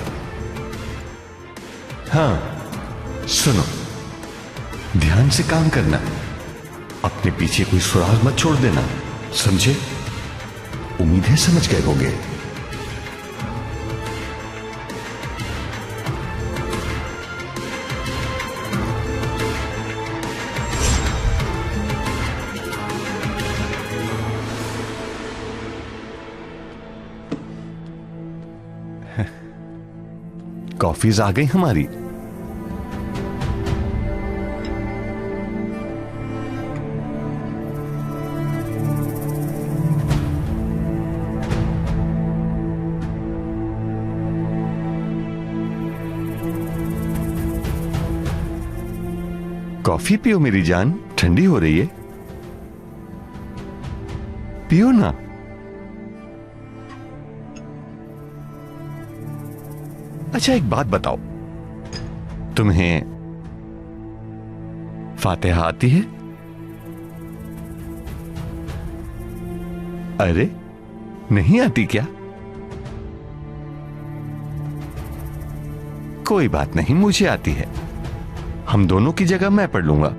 हाँ सुनो, ध्यान से काम करना, अपने पीछे कोई सुराग मत छोड़ देना, समझे? उम्मीद है समझ गए होंगे। कॉफीज आ गई हमारी। कॉफी पियो मेरी जान, ठंडी हो रही है, पियो ना। अच्छा एक बात बताओ, तुम्हें फातिहा आती है? अरे नहीं आती क्या? कोई बात नहीं, मुझे आती है। हम दोनों की जगह मैं पढ़ लूंगा।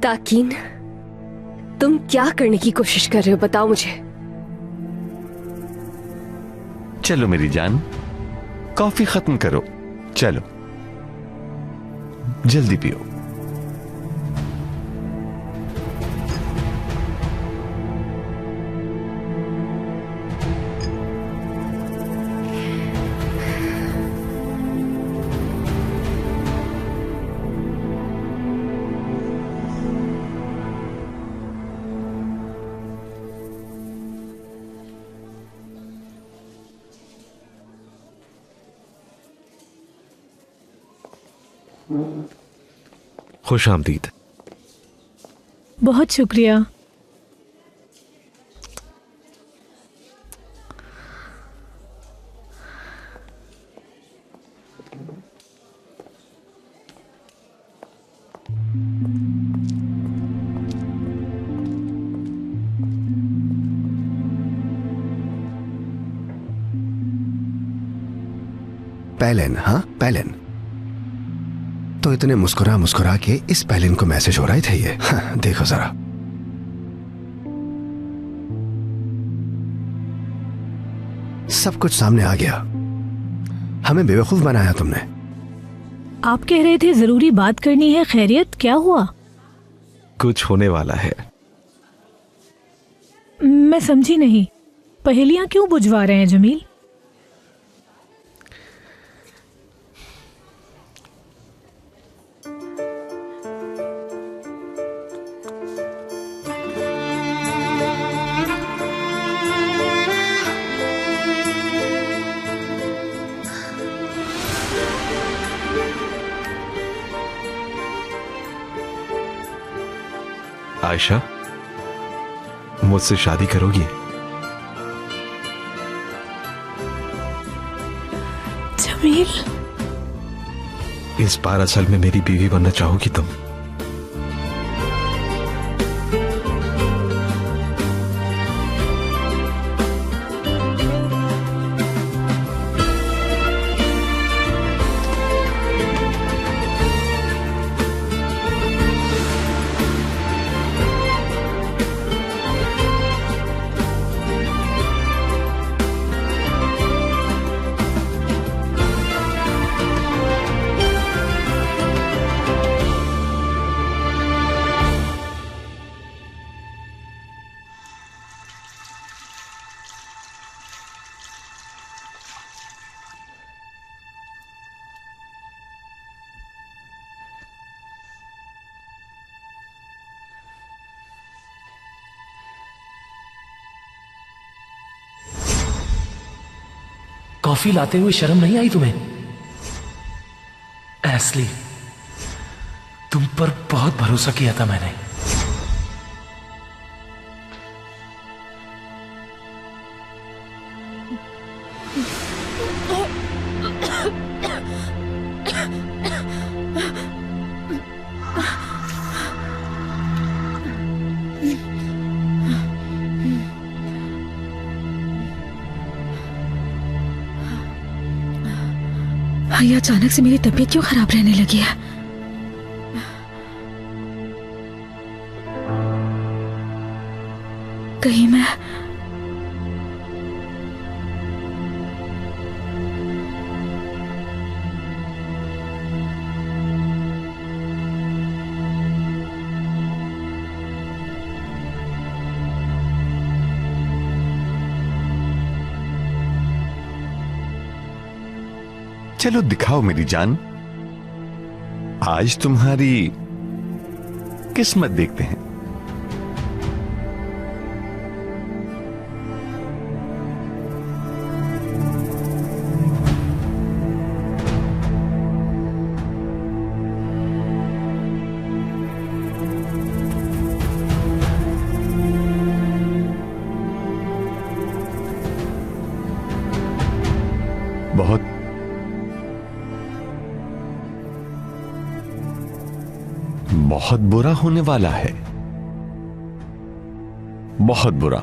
ताकीन, तुम क्या करने की कोशिश कर रहे हो, बताओ मुझे। चलो मेरी जान, कॉफी खत्म करो, चलो जल्दी पियो। खुश आमदीद। बहुत शुक्रिया। पैलन, हाँ पैलन। तो इतने मुस्कुरा मुस्कुरा के इस पैलन को मैसेज हो रहे थे ये। हाँ, देखो जरा। सब कुछ सामने आ गया। हमें बेवकूफ बनाया तुमने। आप कह रहे थे जरूरी बात करनी है, खैरियत क्या हुआ? कुछ होने वाला है। मैं समझी नहीं, पहेलियां क्यों बुझवा रहे हैं जमील? आयशा, मुझसे शादी करोगी? जमील, इस बार असल में मेरी बीवी बनना चाहोगी तुम? कॉफी लाते हुए शर्म नहीं आई तुम्हें? एस्ली, तुम पर बहुत भरोसा किया था मैंने। ये अचानक से मेरी तबीयत क्यों खराब रहने लगी है? कहीं मैं चलो दिखाओ मेरी जान, आज तुम्हारी किस्मत देखते हैं। बहुत बुरा होने वाला है, बहुत बुरा।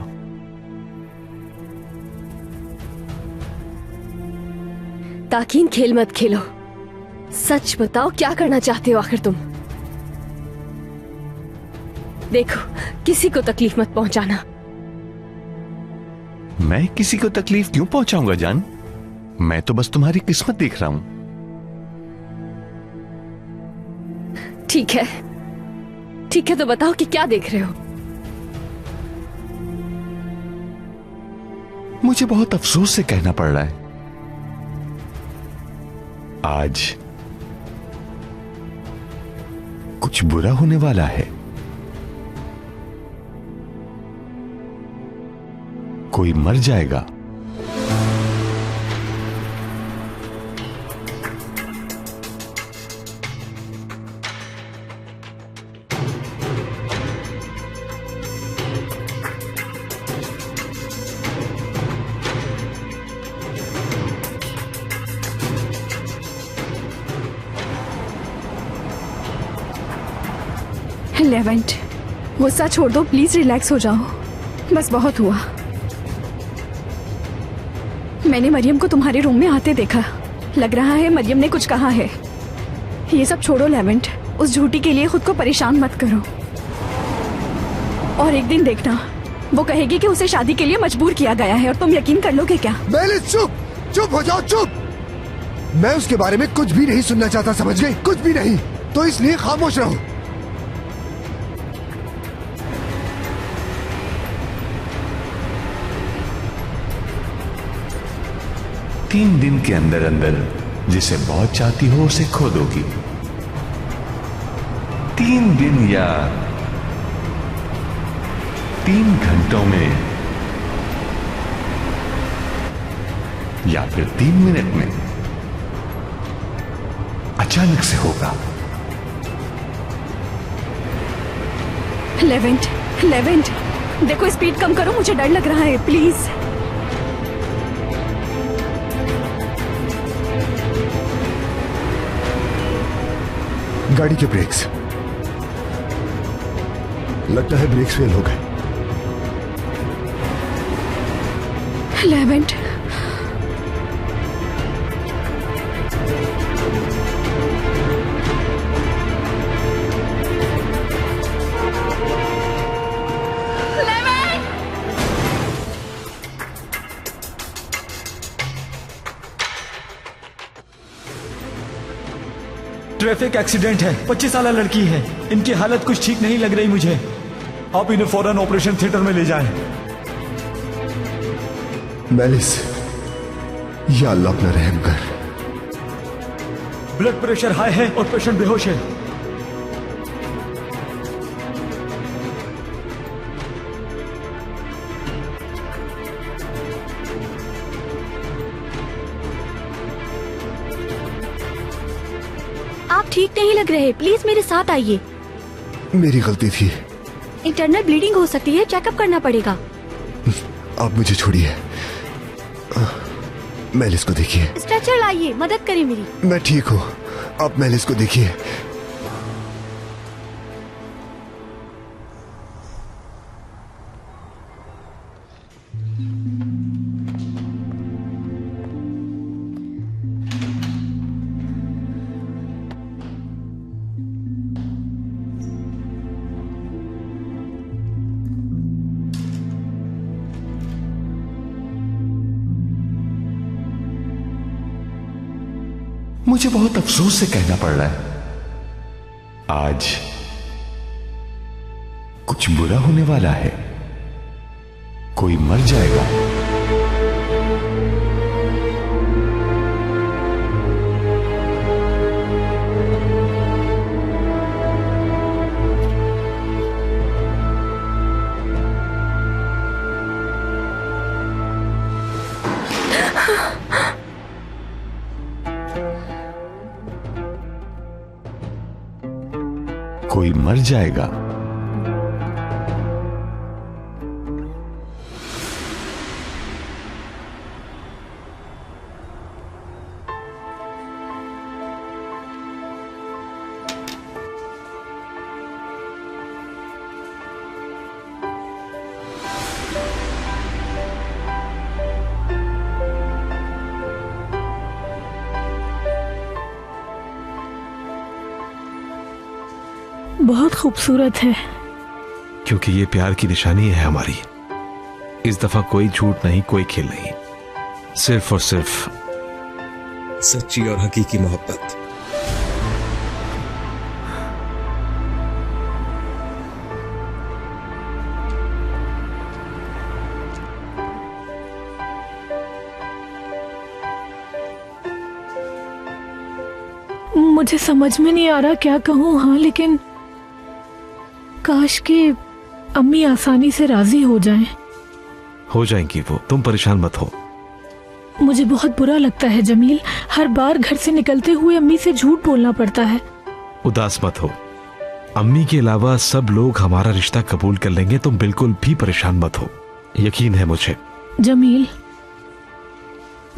ताकीन, खेल मत खेलो, सच बताओ क्या करना चाहते हो आखिर तुम? देखो, किसी को तकलीफ मत पहुंचाना। मैं किसी को तकलीफ क्यों पहुंचाऊंगा जान? मैं तो बस तुम्हारी किस्मत देख रहा हूं। ठीक है, ठीक है, तो बताओ कि क्या देख रहे हो? मुझे बहुत अफसोस से कहना पड़ रहा है, आज कुछ बुरा होने वाला है। कोई मर जाएगा। लेवेंट, गुस्सा छोड़ दो प्लीज, रिलैक्स हो जाओ, बस बहुत हुआ। मैंने मरियम को तुम्हारे रूम में आते देखा, लग रहा है मरियम ने कुछ कहा है। ये सब छोड़ो लेवेंट, उस झूठी के लिए खुद को परेशान मत करो। और एक दिन देखना, वो कहेगी कि उसे शादी के लिए मजबूर किया गया है और तुम यकीन कर लोगे क्या? चुप चुप हो जाओ, चुप। मैं उसके बारे में कुछ भी नहीं सुनना चाहता, समझ गई? कुछ भी नहीं, तो इसलिए खामोश रहो। 3 दिन के अंदर अंदर जिसे बहुत चाहती हो उसे खो दोगी। 3 दिन या 3 घंटों में या फिर 3 मिनट में अचानक से होगा। लेवेंट, लेवेंट, देखो स्पीड कम करो, मुझे डर लग रहा है, प्लीज। गाड़ी के ब्रेक्स, लगता है ब्रेक्स फेल हो गए। लेवेंट, ट्रैफिक एक्सीडेंट है, 25 साल लड़की है, इनकी हालत कुछ ठीक नहीं लग रही मुझे। आप इन्हें फौरन ऑपरेशन थिएटर में ले जाएं। मेलिस, या अल्लाह अपना रहम कर। ब्लड प्रेशर हाई है और पेशेंट बेहोश है। आप ठीक नहीं लग रहे, प्लीज मेरे साथ आइए। मेरी गलती थी। इंटरनल ब्लीडिंग हो सकती है, चेकअप करना पड़ेगा। आप मुझे छोड़िए, मेलिस को देखिए। स्ट्रेचर लाइए, मदद करिए मेरी। मैं ठीक हूँ, आप मेलिस को देखिए। मुझे बहुत अफसोस से कहना पड़ रहा है, आज कुछ बुरा होने वाला है। कोई मर जाएगा। कोई मर जाएगा। बहुत खूबसूरत है। क्योंकि ये प्यार की निशानी है हमारी। इस दफा कोई झूठ नहीं, कोई खेल नहीं, सिर्फ और सिर्फ सच्ची और हकीकी मोहब्बत। मुझे समझ में नहीं आ रहा क्या कहूँ। हाँ, लेकिन काश कि अम्मी आसानी से राजी हो जाएं। हो जाएंगी वो, तुम परेशान मत हो। मुझे बहुत बुरा लगता है जमील, हर बार घर से निकलते हुए अम्मी से झूठ बोलना पड़ता है। उदास मत हो, अम्मी के अलावा सब लोग हमारा रिश्ता कबूल कर लेंगे। तुम बिल्कुल भी परेशान मत हो, यकीन है मुझे। जमील,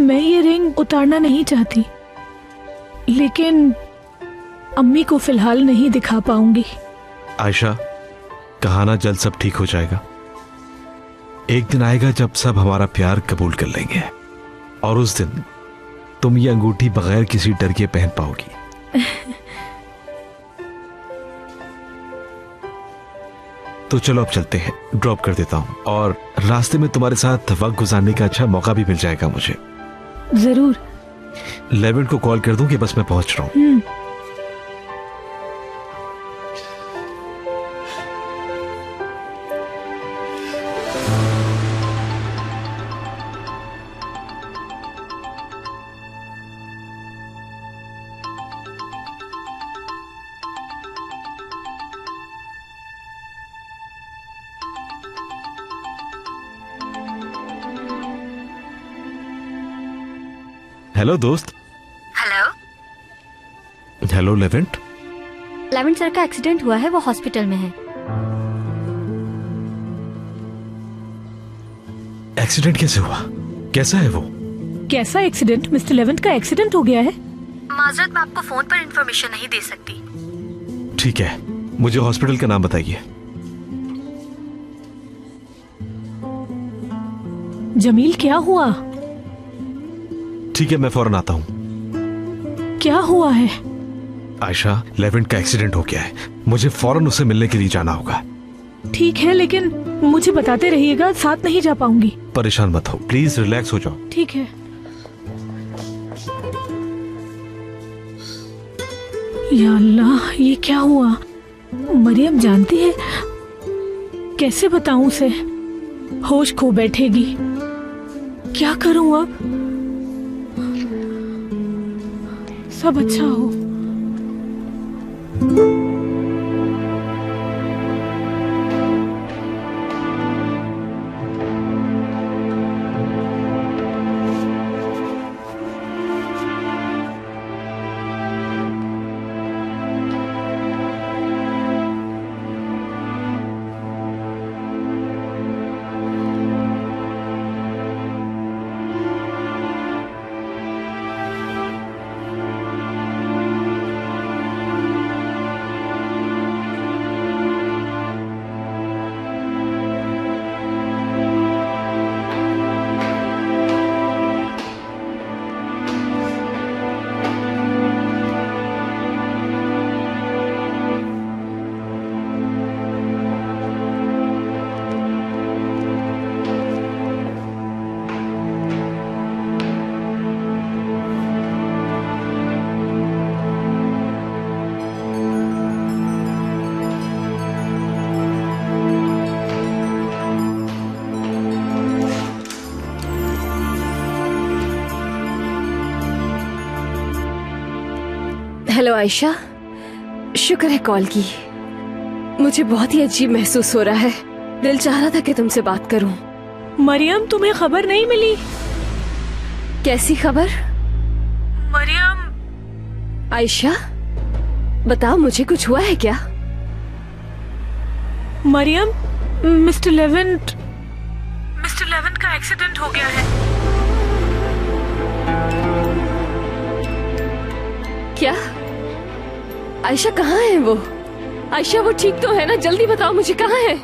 मैं ये रिंग उतारना नहीं चाहती, लेकिन अम्मी को फिलहाल नहीं दिखा पाऊंगी। आयशा, कहाना जल्द सब ठीक हो जाएगा। एक दिन आएगा जब सब हमारा प्यार कबूल कर लेंगे, और उस दिन तुम ये अंगूठी बगैर किसी डर के पहन पाओगी। तो चलो अब चलते हैं, ड्रॉप कर देता हूं, और रास्ते में तुम्हारे साथ वक्त गुजारने का अच्छा मौका भी मिल जाएगा मुझे। जरूर। लेवेंट को कॉल कर दूं कि बस मैं पहुंच रहा हूं। हेलो दोस्त। Hello. Hello Levant. Levant sir का एक्सीडेंट हुआ है, वो हॉस्पिटल में है। एक्सीडेंट कैसे हुआ? कैसा है वो? कैसा एक्सीडेंट? मिस्टर लेवेंट का एक्सीडेंट हो गया है। माजरत, मैं आपको फोन पर इंफॉर्मेशन नहीं दे सकती। ठीक है, मुझे हॉस्पिटल का नाम बताइए। जमील, क्या हुआ? ठीक है, मैं फौरन आता हूँ। क्या हुआ है? आयशा, लेवेंट का एक्सीडेंट हो गया है, मुझे फौरन उससे मिलने के लिए जाना होगा। ठीक है, लेकिन मुझे बताते रहिएगा, साथ नहीं जा पाऊंगी। परेशान मत हो, प्लीज रिलैक्स हो जाओ। ठीक है। या अल्लाह, ये क्या हुआ? मरियम जानती है? कैसे बताऊं उसे? होश खो बैठेगी। क्या करूं अब? सब अच्छा हो। हेलो आयशा, शुक्र है कॉल की। मुझे बहुत ही अजीब महसूस हो रहा है। दिल चाह रहा था कि तुमसे बात करूं। मरियम, तुम्हें खबर नहीं मिली? कैसी खबर? मरियम। आयशा, बताओ, मुझे कुछ हुआ है क्या? मरियम, मिस्टर लेवेंट का एक्सीडेंट हो गया है। क्या? आयशा, कहाँ है वो? आयशा, वो ठीक तो है ना? जल्दी बताओ मुझे, कहाँ है?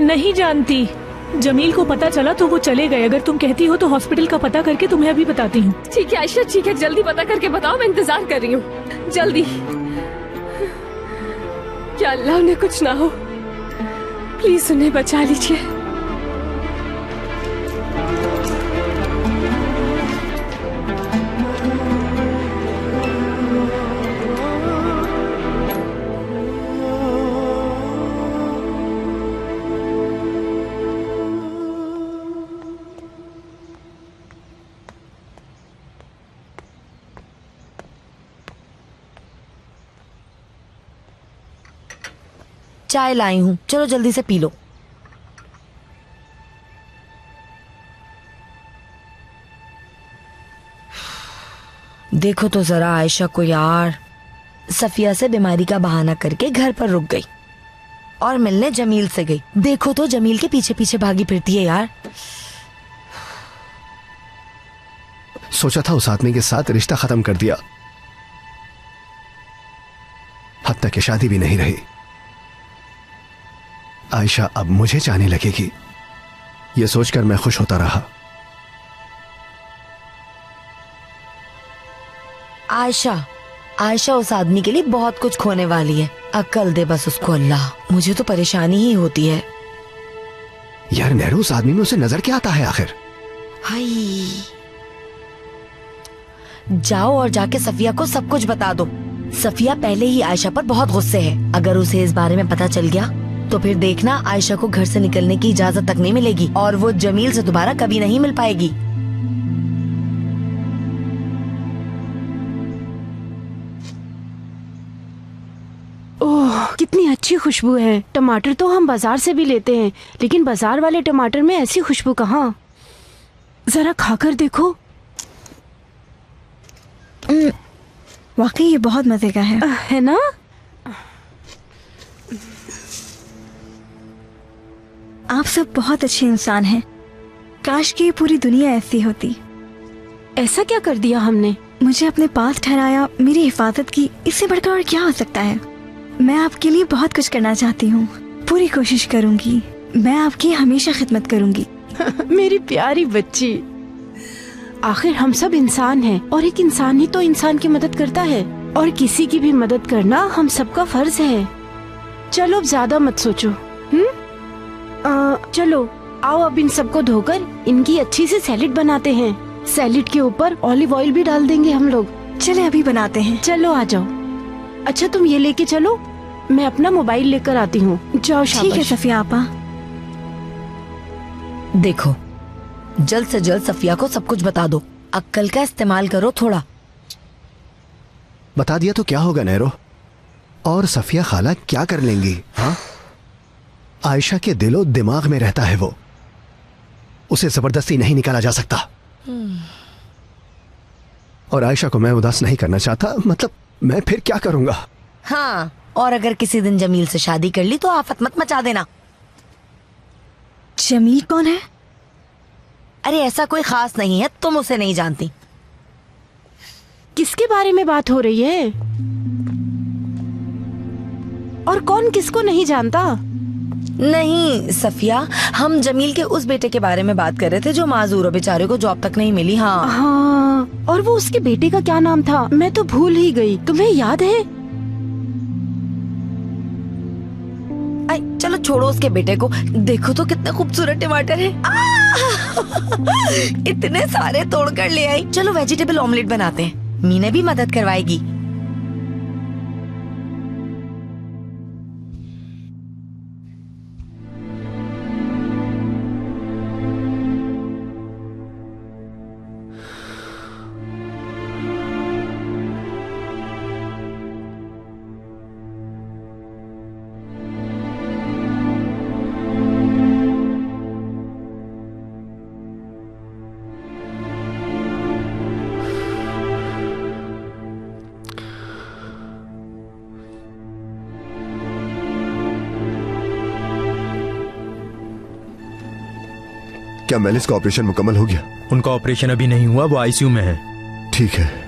नहीं जानती। जमील को पता चला तो वो चले गए। अगर तुम कहती हो तो हॉस्पिटल का पता करके तुम्हें अभी बताती हूँ। ठीक है आयशा, ठीक है, जल्दी पता करके बताओ, मैं इंतजार कर रही हूँ। जल्दी। क्या अल्लाह उन्हें कुछ ना हो, प्लीज उन्हें बचा लीजिए। चाय लाई हूँ, चलो जल्दी से पी लो। देखो तो जरा आयशा को यार, सफिया से बीमारी का बहाना करके घर पर रुक गई और मिलने जमील से गई। देखो तो जमील के पीछे पीछे भागी फिरती है यार। सोचा था उस आदमी के साथ रिश्ता खत्म कर दिया, अब तक की शादी भी नहीं रही। आयशा अब मुझे चाहने लगेगी, यह सोचकर मैं खुश होता रहा। आयशा उस आदमी के लिए बहुत कुछ खोने वाली है। अक्ल दे बस उसको अल्लाह। मुझे तो परेशानी ही होती है यार। नेहरू, उस आदमी में उसे नजर क्या आता है आखिर? हाय, जाओ और जाके सफिया को सब कुछ बता दो। सफिया पहले ही आयशा पर बहुत गुस्से है। अगर उसे इस बारे में पता चल गया तो फिर देखना, आयशा को घर से निकलने की इजाजत तक नहीं मिलेगी और वो जमील से दोबारा कभी नहीं मिल पाएगी। ओह, कितनी अच्छी खुशबू है। टमाटर तो हम बाजार से भी लेते हैं, लेकिन बाजार वाले टमाटर में ऐसी खुशबू कहाँ। जरा खाकर देखो। वाकई ये बहुत मजे का है ना? आप सब बहुत अच्छे इंसान हैं। काश कि ये पूरी दुनिया ऐसी होती। ऐसा क्या कर दिया हमने? मुझे अपने पास ठहराया, मेरी हिफाजत की, इससे बढ़कर और क्या हो सकता है। मैं आपके लिए बहुत कुछ करना चाहती हूँ, पूरी कोशिश करूँगी। मैं आपकी हमेशा खिदमत करूँगी। मेरी प्यारी बच्ची, आखिर हम सब इंसान हैं और एक इंसान ही तो इंसान की मदद करता है, और किसी की भी मदद करना हम सबका फर्ज है। चलो अब ज्यादा मत सोचो। चलो आओ अब इन सबको धोकर इनकी अच्छी सी सैलेड बनाते हैं। सैलेड के ऊपर ऑलिव ऑयल भी डाल देंगे हम लोग। चले अभी बनाते हैं। चलो आ जाओ। अच्छा तुम ये लेके चलो, मैं अपना मोबाइल लेकर आती हूँ। जाओ। ठीक है सफिया आपा। देखो, जल्द से जल्द सफिया को सब कुछ बता दो। अक्ल का इस्तेमाल करो थोड़ा। बता दिया तो क्या होगा नैरो? और सफिया खाला क्या कर लेंगी? हाँ, आयशा के दिलो दिमाग में रहता है वो, उसे जबरदस्ती नहीं निकाला जा सकता। और आयशा को मैं उदास नहीं करना चाहता, मतलब मैं फिर क्या करूंगा? हाँ, और अगर किसी दिन जमील से शादी कर ली तो आफत मत मचा देना। जमील कौन है? अरे ऐसा कोई खास नहीं है, तुम उसे नहीं जानती। किसके बारे में बात हो रही है? और कौन किसको नहीं जानता? नहीं सफिया, हम जमील के उस बेटे के बारे में बात कर रहे थे जो माजूर और बेचारे को जॉब तक नहीं मिली। हाँ, और वो उसके बेटे का क्या नाम था? मैं तो भूल ही गई। तुम्हें याद है? चलो छोड़ो उसके बेटे को। देखो तो कितने खूबसूरत टमाटर हैं। इतने सारे तोड़ कर ले आई। चलो वेजिटेबल ऑमलेट बनाते हैं, मीना भी मदद करवाएगी। क्या मेलिस का ऑपरेशन मुकम्मल हो गया? उनका ऑपरेशन अभी नहीं हुआ, वो आईसीयू में है। ठीक है।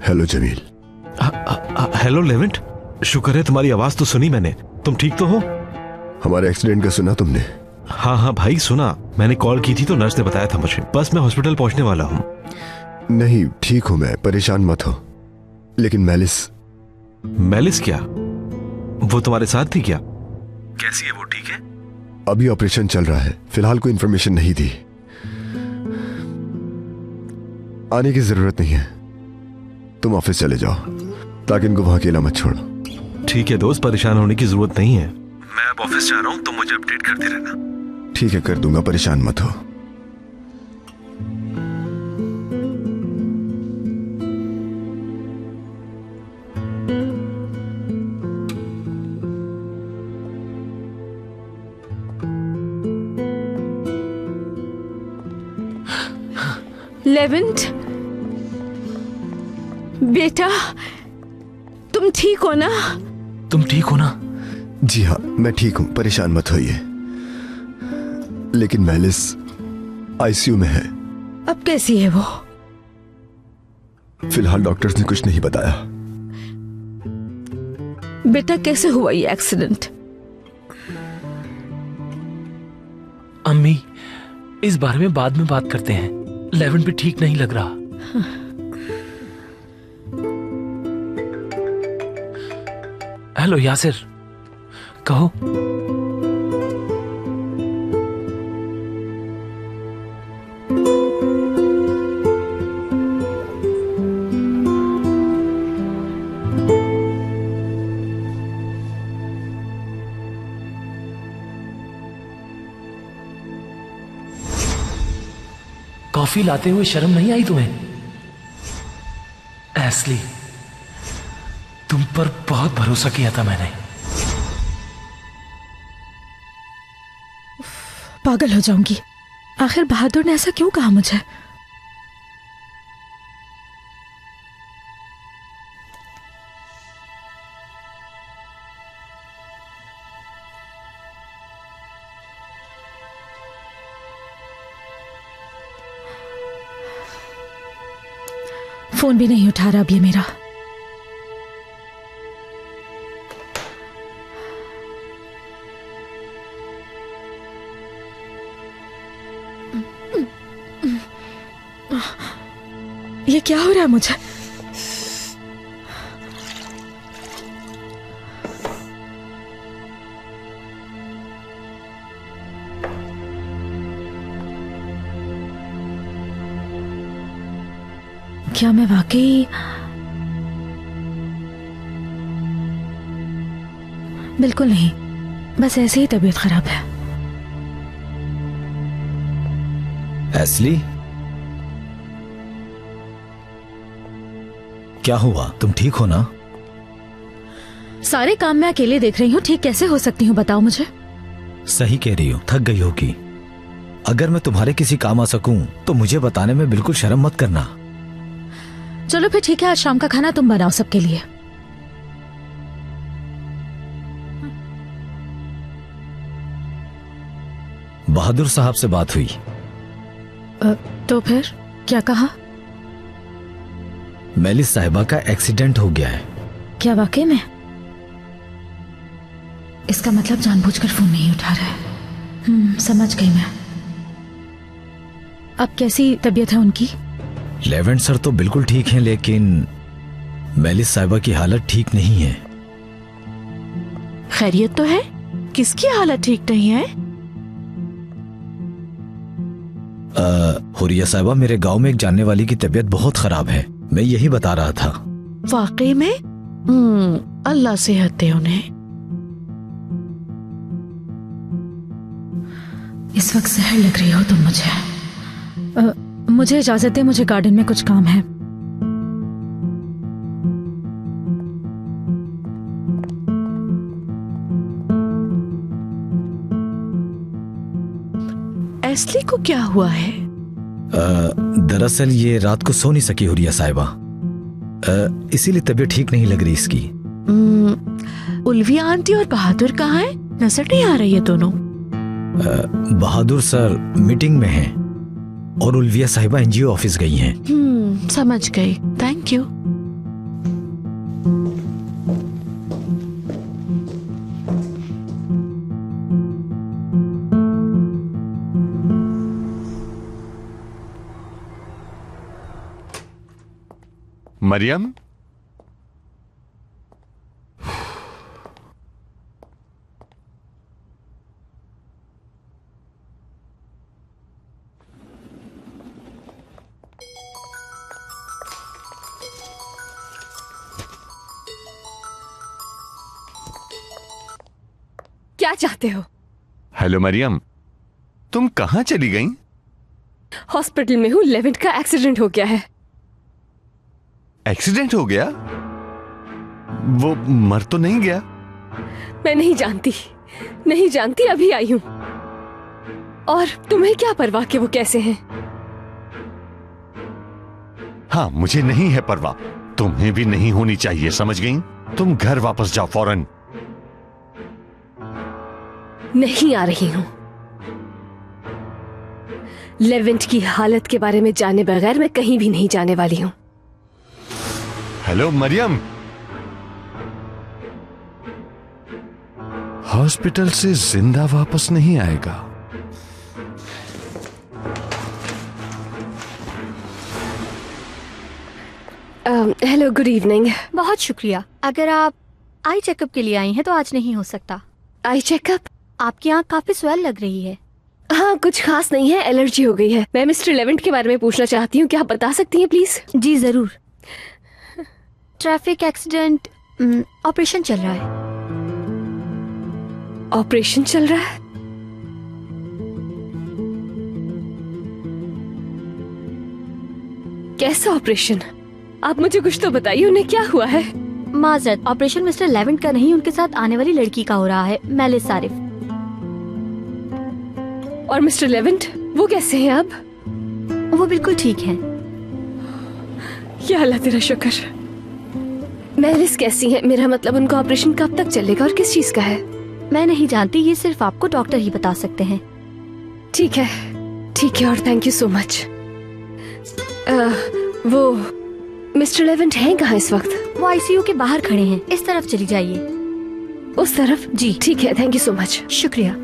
हेलो जमील। हेलो लेवेंट, शुक्र है तुम्हारी आवाज तो सुनी मैंने। तुम ठीक तो हो? हमारे एक्सीडेंट का सुना तुमने? हाँ हाँ भाई सुना, मैंने कॉल की थी तो नर्स ने बताया था मुझे। बस मैं हॉस्पिटल पहुंचने वाला हूँ। नहीं ठीक हूं मैं, परेशान मत हो। लेकिन मेलिस क्या? वो तुम्हारे साथ थी क्या? कैसी है वो? ठीक है? अभी ऑपरेशन चल रहा है, फिलहाल कोई इंफॉर्मेशन नहीं दी। आने की जरूरत नहीं है, तुम ऑफिस चले जाओ ताकि इनको वहां अकेला मत छोड़ो। ठीक है दोस्त, परेशान होने की जरूरत नहीं है। मैं अब ऑफिस जा रहा हूं, तुम मुझे अपडेट करते रहना। ठीक है, कर दूंगा, परेशान मत हो। लेवेंट बेटा, तुम ठीक हो ना? तुम ठीक हो ना? जी हाँ मैं ठीक हूं, परेशान मत होइए। लेकिन मेलिस आईसीयू में है। अब कैसी है वो? फिलहाल डॉक्टर्स ने कुछ नहीं बताया। बेटा कैसे हुआ ये एक्सीडेंट? अम्मी, इस बारे में बाद में बात करते हैं। लेवेंट भी ठीक नहीं लग रहा। हेलो यासिर, कहो। कॉफी लाते हुए शर्म नहीं आई तुम्हें? एस्ली, तुम पर बहुत भरोसा किया था मैंने। पागल हो जाऊंगी। आखिर बहादुर ने ऐसा क्यों कहा मुझे? फोन भी नहीं उठा रहा अब ये मेरा। ये क्या हो रहा है मुझे? क्या मैं वाकई बिल्कुल नहीं, बस ऐसे ही तबीयत खराब है। एस्ली, क्या हुआ? तुम ठीक हो ना? सारे काम मैं अकेले देख रही हूँ, ठीक कैसे हो सकती हूँ बताओ मुझे। सही कह रही हो, थक गई होगी। अगर मैं तुम्हारे किसी काम आ सकूं तो मुझे बताने में बिल्कुल शर्म मत करना। चलो फिर ठीक है, आज शाम का खाना तुम बनाओ सबके लिए। बहादुर साहब से बात हुई। तो फिर क्या कहा? मेलिस साहिबा का एक्सीडेंट हो गया है। क्या वाकई में? इसका मतलब जानबूझकर फोन नहीं उठा रहा है। समझ गई मैं। अब कैसी तबीयत है उनकी? लेवेंट सर तो बिल्कुल ठीक हैं, लेकिन मेलिस साहिबा की हालत ठीक नहीं है। खैरियत तो है? किसकी हालत ठीक नहीं है? हुरिया साहिबा, मेरे गांव में एक जानने वाली की तबीयत बहुत खराब है, मैं यही बता रहा था। वाकई में? अल्लाह सेहत दे उन्हें। इस वक्त सहर लग रही हो तुम मुझे। मुझे इजाजत दे, मुझे गार्डन में कुछ काम है। एस्ली को क्या हुआ है? दरअसल ये रात को सो नहीं सकी हुरिया साहिबा, इसीलिए तबीयत ठीक नहीं लग रही इसकी। उल्विया आंटी और बहादुर कहाँ हैं? नजर नहीं आ रही है दोनों। बहादुर सर मीटिंग में हैं और उल्विया साहिबा एनजीओ ऑफिस गई हैं। समझ गई, थैंक यू। मरियम, क्या चाहते हो? हेलो मरियम, तुम कहां चली गई? हॉस्पिटल में हूँ, लेवेंट का एक्सीडेंट हो गया है। एक्सीडेंट हो गया? वो मर तो नहीं गया? मैं नहीं जानती, अभी आई हूं। और तुम्हें क्या परवाह कि वो कैसे हैं? हाँ, मुझे नहीं है परवाह, तुम्हें भी नहीं होनी चाहिए, समझ गई? तुम घर वापस जाओ फौरन। नहीं आ रही हूं। लेवेंट की हालत के बारे में जाने बगैर मैं कहीं भी नहीं जाने वाली हूं। हेलो मरियम, हॉस्पिटल से जिंदा वापस नहीं आएगा। Hello, good evening. बहुत शुक्रिया। अगर आप आई चेकअप के लिए आई हैं तो आज नहीं हो सकता। Eye checkup? आपकी आंख काफी स्वेल लग रही है। हाँ, कुछ खास नहीं है, एलर्जी हो गई है। मैं मिस्टर लेवेंट के बारे में पूछना चाहती हूँ, क्या आप बता सकती हैं प्लीज? जी जरूर। ट्रैफिक एक्सीडेंट, ऑपरेशन चल रहा है। ऑपरेशन चल रहा है? कैसा ऑपरेशन? आप मुझे कुछ तो बताइए, उन्हें क्या हुआ है? माजरत, ऑपरेशन मिस्टर लेवेंट का नहीं, उनके साथ आने वाली लड़की का हो रहा है, मेलिस सारिफ। और मिस्टर लेवेंट, वो कैसे हैं अब? वो बिल्कुल ठीक है। या अल्लाह तेरा शुक्र। मेलिस कैसी है? मेरा मतलब उनका ऑपरेशन कब तक चलेगा और किस चीज का है? मैं नहीं जानती, ये सिर्फ आपको डॉक्टर ही बता सकते हैं। ठीक है, ठीक है, और थैंक यू सो मच। वो मिस्टर लेवेंट हैं कहाँ इस वक्त? वो आईसीयू के बाहर खड़े हैं, इस तरफ चली जाइए। उस तरफ? जी ठीक है, थैंक यू सो मच। शुक्रिया।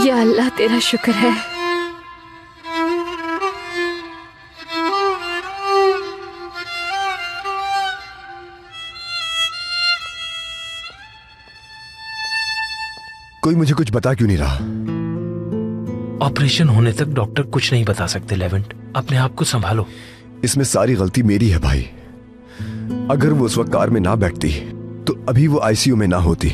या अल्लाह तेरा शुक्र है। कोई मुझे कुछ बता क्यों नहीं रहा? ऑपरेशन होने तक डॉक्टर कुछ नहीं बता सकते लेवेंट, अपने आप को संभालो। इसमें सारी गलती मेरी है भाई। अगर वो उस वक्त कार में ना बैठती तो अभी वो आईसीयू में ना होती।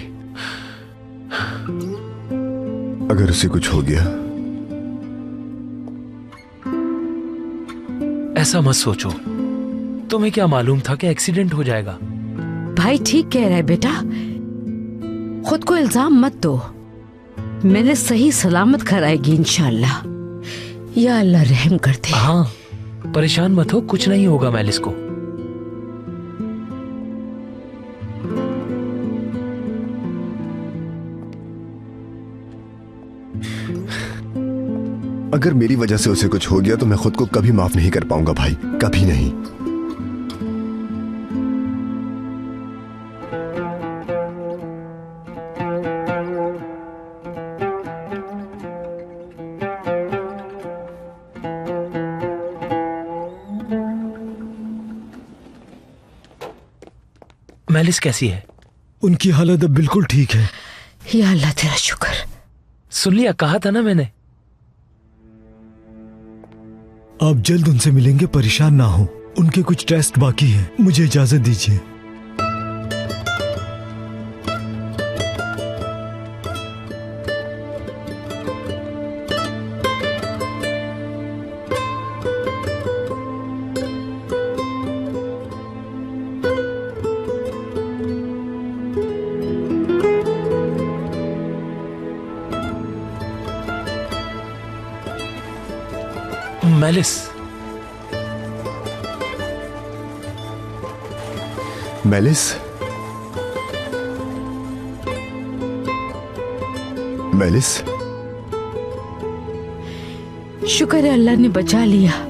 अगर उसे कुछ हो गया? ऐसा मत सोचो, तुम्हें क्या मालूम था कि एक्सीडेंट हो जाएगा? भाई ठीक कह रहा है बेटा, खुद को इल्जाम मत दो। मैंने सही सलामत कराएगी इंशाअल्लाह। या अल्लाह रहम करते। हाँ, परेशान मत हो, कुछ नहीं होगा मेलिस को। अगर मेरी वजह से उसे कुछ हो गया तो मैं खुद को कभी माफ नहीं कर पाऊंगा भाई, कभी नहीं। मेलिस कैसी है? उनकी हालत अब बिल्कुल ठीक है। या अल्लाह तेरा शुक्र। सुन लिया, कहा था ना मैंने। आप जल्द उनसे मिलेंगे, परेशान ना हो। उनके कुछ टेस्ट बाकी हैं, मुझे इजाजत दीजिए। मेलिस, मेलिस, मेलिस, शुक्र है अल्लाह ने बचा लिया।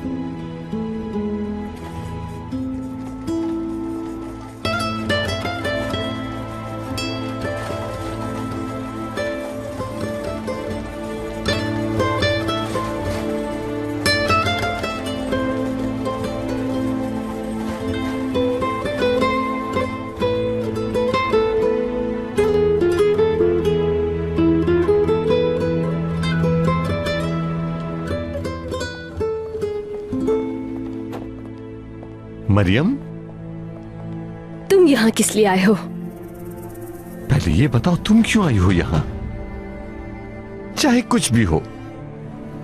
मरियम, तुम यहाँ किस लिए आए हो? पहले ये बताओ तुम क्यों आई हो यहाँ? चाहे कुछ भी हो,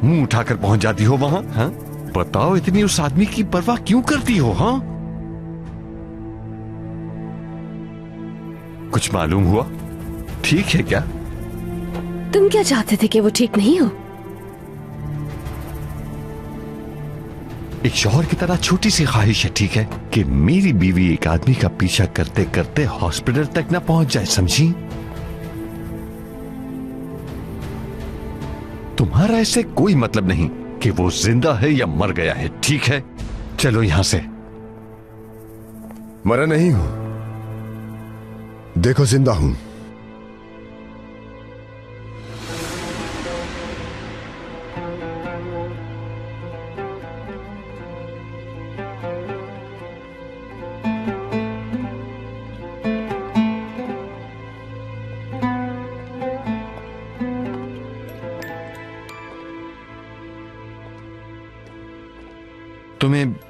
मुंह उठाकर पहुंच जाती हो वहां। हाँ, बताओ, इतनी उस आदमी की परवाह क्यों करती हो? हाँ, कुछ मालूम हुआ? ठीक है क्या? तुम क्या चाहते थे कि वो ठीक नहीं हो? एक शौहर की तरह छोटी सी ख्वाहिश है, ठीक है, कि मेरी बीवी एक आदमी का पीछा करते करते हॉस्पिटल तक ना पहुंच जाए, समझी? तुम्हारा ऐसे कोई मतलब नहीं कि वो जिंदा है या मर गया है, ठीक है? चलो यहां से। मरा नहीं हूं, देखो जिंदा हूं।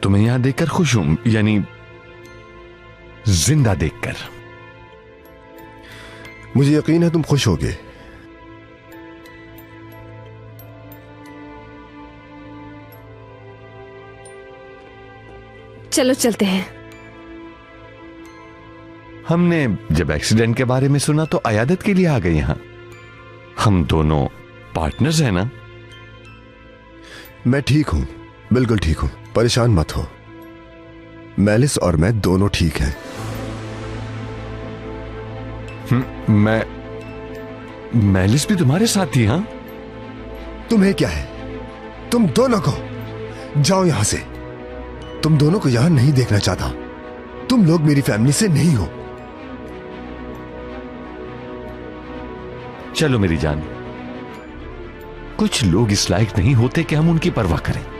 तुम्हें यहां देखकर खुश हूं, यानी जिंदा देखकर। मुझे यकीन है तुम खुश होगे। चलो चलते हैं। हमने जब एक्सीडेंट के बारे में सुना तो अयादत के लिए आ गए यहां। हम दोनों पार्टनर्स हैं ना? मैं ठीक हूं, बिल्कुल ठीक हूं, परेशान मत हो। मैलिस और मैं दोनों ठीक हैं। मैलिस भी तुम्हारे साथ थी? हाँ, तुम्हें क्या है? तुम दोनों को जाओ यहां से। तुम दोनों को यहां नहीं देखना चाहता। तुम लोग मेरी फैमिली से नहीं हो। चलो मेरी जान, कुछ लोग इस लायक नहीं होते कि हम उनकी परवाह करें।